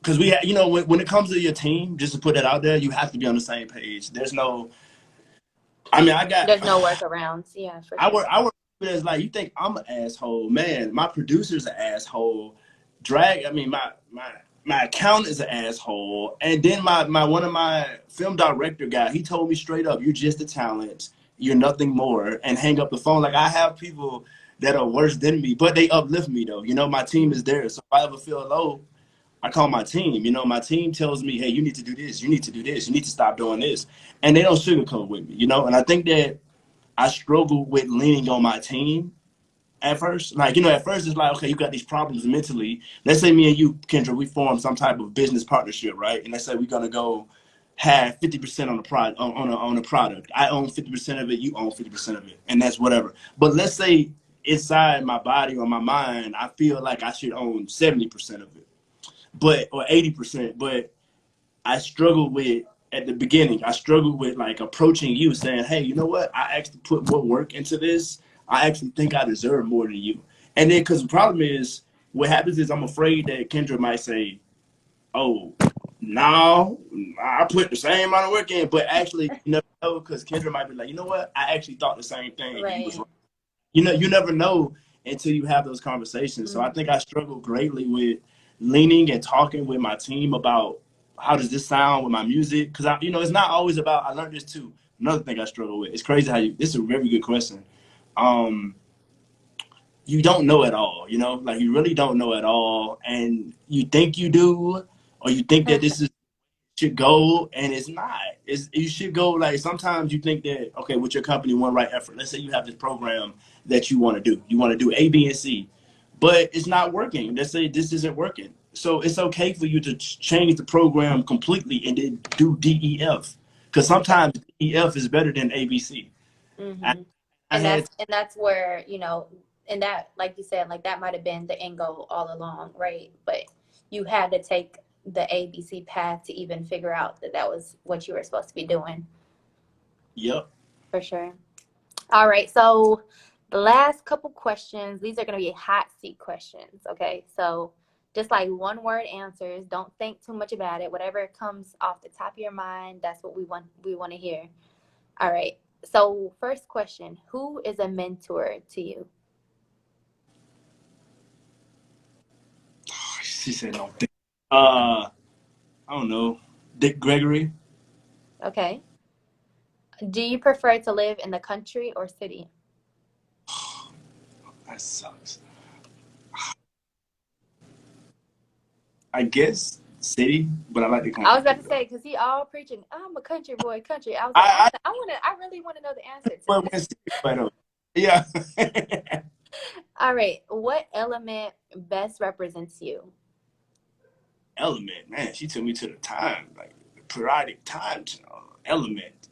because when it comes to your team, just to put that out there, you have to be on the same page. There's no, I mean, There's no workarounds. Yeah, for sure. I work as like you think I'm an asshole, man. My producer's an asshole. I mean, my accountant is an asshole, and then my one of my film director guy, he told me straight up, "You're just a talent. You're nothing more." And hang up the phone. Like I have people that are worse than me, but they uplift me though. My team Mm. is there, so if I ever feel low, I call my team. My team tells me, "Hey, you need to do this. You need to do this. You need to stop doing this," and they don't sugarcoat with me. And I think that I struggle with leaning on my team at first. Like, at first it's like, okay, you got these problems mentally. Let's say me and you, Kendra, we form some type of business partnership, right? And let's say we're gonna go have 50% on the product on a product. I own 50% of it, you own 50% of it, and that's whatever. But let's say inside my body or my mind, I feel like I should own 70% of it, but or 80%. But I struggled with at the beginning. I struggled with like approaching you, saying, "Hey, you know what? I actually put more work into this. I actually think I deserve more than you." And then, because the problem is, what happens is, I'm afraid that Kendra might say, "Oh, no, I put the same amount of work in," but actually, you never know, because Kendra might be like, "You know what? I actually thought the same thing, and you was Right. right." You never know until you have those conversations. So I think I struggle greatly with leaning and talking with my team about how does this sound with my music, because it's not always about. I learned this too. Another thing I struggle with. It's crazy how you. This is a very good question. Um, you don't know at all. Like you really don't know at all, and you think you do, or you think that this is should go, and it's not. You should go, like, sometimes you think that, okay, with your company, one right effort, let's say you have this program that you want to do A, B, and C, but it's not working. Let's say this isn't working, so it's okay for you to change the program completely and then do DEF, because sometimes DEF is better than ABC. I, Mm-hmm. I had And that's where, and that, like you said, like that might have been the end goal all along, right? But you had to take the ABC path to even figure out that that was what you were supposed to be doing, Yep. for sure. All right, so the last couple questions, these are going to be hot seat questions, okay? So just like one word answers, don't think too much about it. Whatever comes off the top of your mind, that's what we want to hear. All right. So, first question, who is a mentor to you? She said no. I don't know. Dick Gregory. Okay. Do you prefer to live in the country or city? That sucks. I guess city, but I like the I was country about too, to though. say, because he all preaching, I'm a country boy, country. I was like, I I really want to know the answer to but this. when city, but yeah. All right. What element best represents you? Element, man. She took me to the time, like the periodic time element.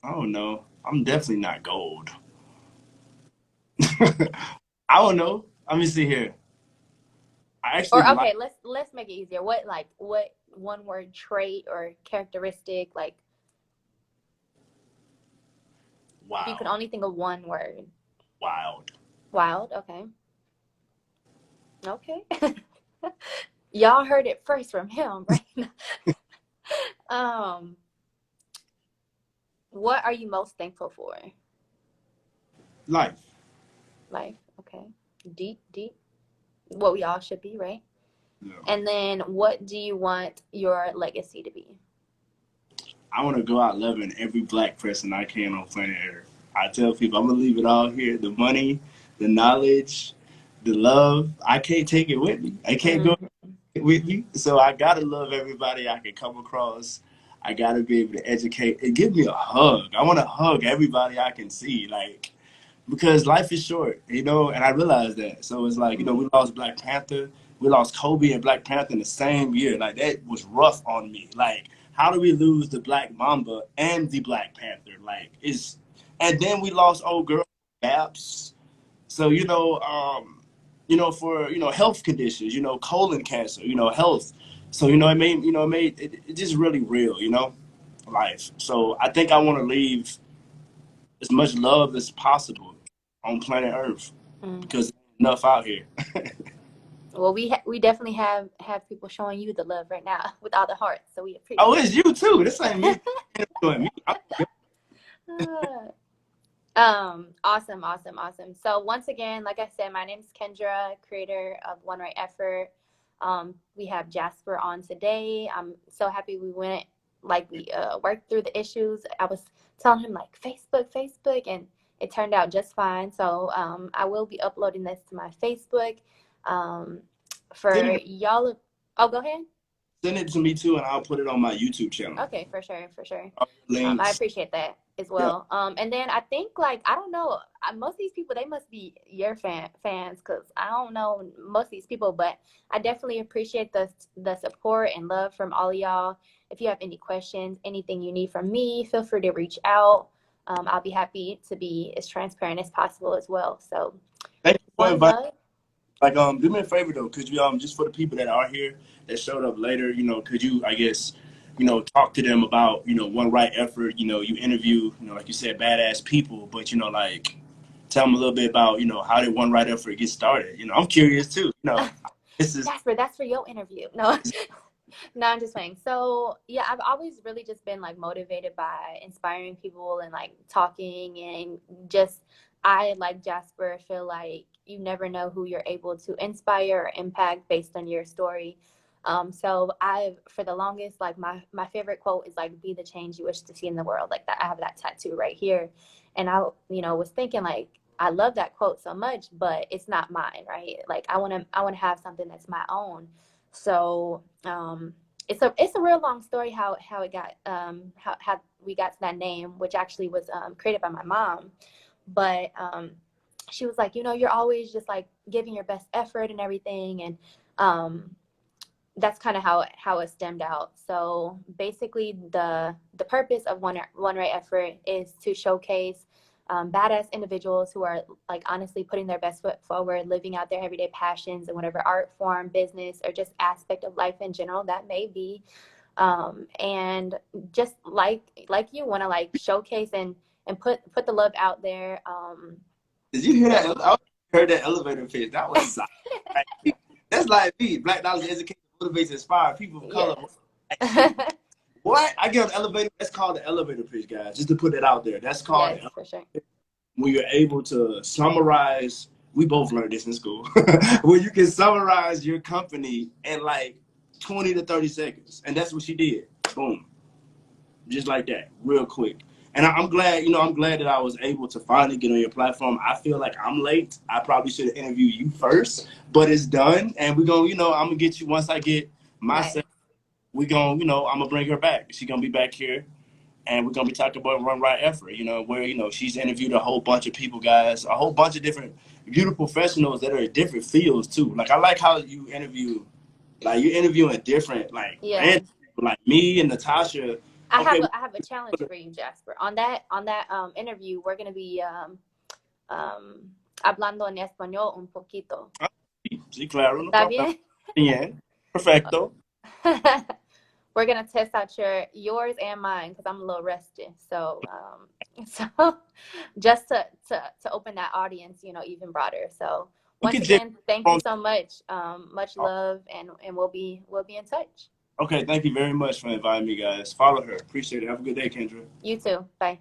I don't know. I'm definitely not gold. I don't know. Let me see here. I actually Or like. okay, let's make it easier. What one word trait or characteristic, like if you could Wow, only think of one word? wild. Wild, okay. Okay. Y'all heard it first from him, right? Um, what are you most thankful for? Life. Life, okay. Deep, deep. What we all should be, right? Yeah. And then what do you want your legacy to be? I want to go out loving every black person I can on planet Earth. I tell people I'm gonna leave it all here: the money, the knowledge, the love. I can't take it with me. I can't go Mhm. with me. So I gotta love everybody I can come across. I gotta be able to educate and give me a hug. I want to hug everybody I can see, like, because life is short, and I realize that. So it's like, we lost Black Panther, we lost Kobe and Black Panther in the same year. Like, that was rough on me. Like, how do we lose the Black Mamba and the Black Panther? Like, and then we lost old girl Babs. So for health conditions, colon cancer, health. So it just really real, life. So I think I want to leave as much love as possible on planet Earth, Mm. because there's enough out here. Well, we definitely have people showing you the love right now with all the hearts, so we Oh, appreciate it's you too. This ain't me doing me. it. Awesome, awesome, awesome. So once again, like I said, my name is Kendra, creator of One Right Effort. We have Jasper on today. I'm so happy we went, like we worked through the issues. I was telling him like Facebook, and it turned out just fine. So I will be uploading this to my Facebook. Um, Send for it, y'all. Oh, go ahead. send it to me too, and I'll put it on my YouTube channel. Okay, for sure, for sure. All your I links. appreciate that. as Yeah. well. And then I think like I don't know, most of these people they must be your fans because I don't know most of these people, but I definitely appreciate the support and love from all of y'all. If you have any questions, anything you need from me, feel free to reach out. I'll be happy to be as transparent as possible as well. So Thank you for one inviting. love. Like, do me a favor though, could you just for the people that are here that showed up later, could you, I guess, talk to them about, one right effort, you interview, like you said, badass people, but like tell them a little bit about, how did one right effort get started? I'm curious too. This is Jasper, that's for your interview. No, no, I'm just playing. So yeah, I've always really just been like motivated by inspiring people and like talking and just I like Jasper feel like you never know who you're able to inspire or impact based on your story. So I've for the longest like my favorite quote is like be the change you wish to see in the world. Like that I have that tattoo right here. And I was thinking like I love that quote so much, but it's not mine, right? Like I want to have something that's my own. So it's a real long story how it got how we got to that name, which actually was created by my mom. But she was like, you're always just like giving your best effort and everything, and that's kind of how it stemmed out. So basically, the purpose of one right effort is to showcase badass individuals who are like honestly putting their best foot forward, living out their everyday passions in whatever art form, business, or just aspect of life in general that may be. And just like you want to like showcase and put the love out there. Did you hear The, that? I heard that elevator pitch. That was solid. Like, that's like me. Black knowledge, education, motivates, inspire people of color. yes. Like shit. What? I get on the elevator. That's called the elevator pitch, guys. Just to put it out there. That's called Yes, the for sure. when you're able to summarize. We both learned this in school. When you can summarize your company in like 20 to 30 seconds, and that's what she did. Boom, just like that, real quick. And I'm glad, I'm glad that I was able to finally get on your platform. I feel like I'm late. I probably should have interviewed you first, but it's done. And we're going to, I'm going to get you once I get Nice. myself. We're going to, I'm going to bring her back. She's going to be back here. And we're going to be talking about Run Right Effort, where, she's interviewed a whole bunch of people, guys, a whole bunch of different beautiful professionals that are in different fields, too. Like, I like how you interview, like, you're interviewing different, like, Yeah. random people, like me and Natasha. I Okay, have a challenge for you, Jasper. On that interview, we're gonna be hablando en español un poquito. sí, claro, no ¿Está problema. bien? Bien, perfecto. We're gonna test out yours and mine because I'm a little rusty. So so just to open that audience, even broader. So We once could just. again, thank you so much. Much love, and we'll be in touch. Okay, thank you very much for inviting me, guys. Follow her. Appreciate it. Have a good day, Kendra. You too. Bye.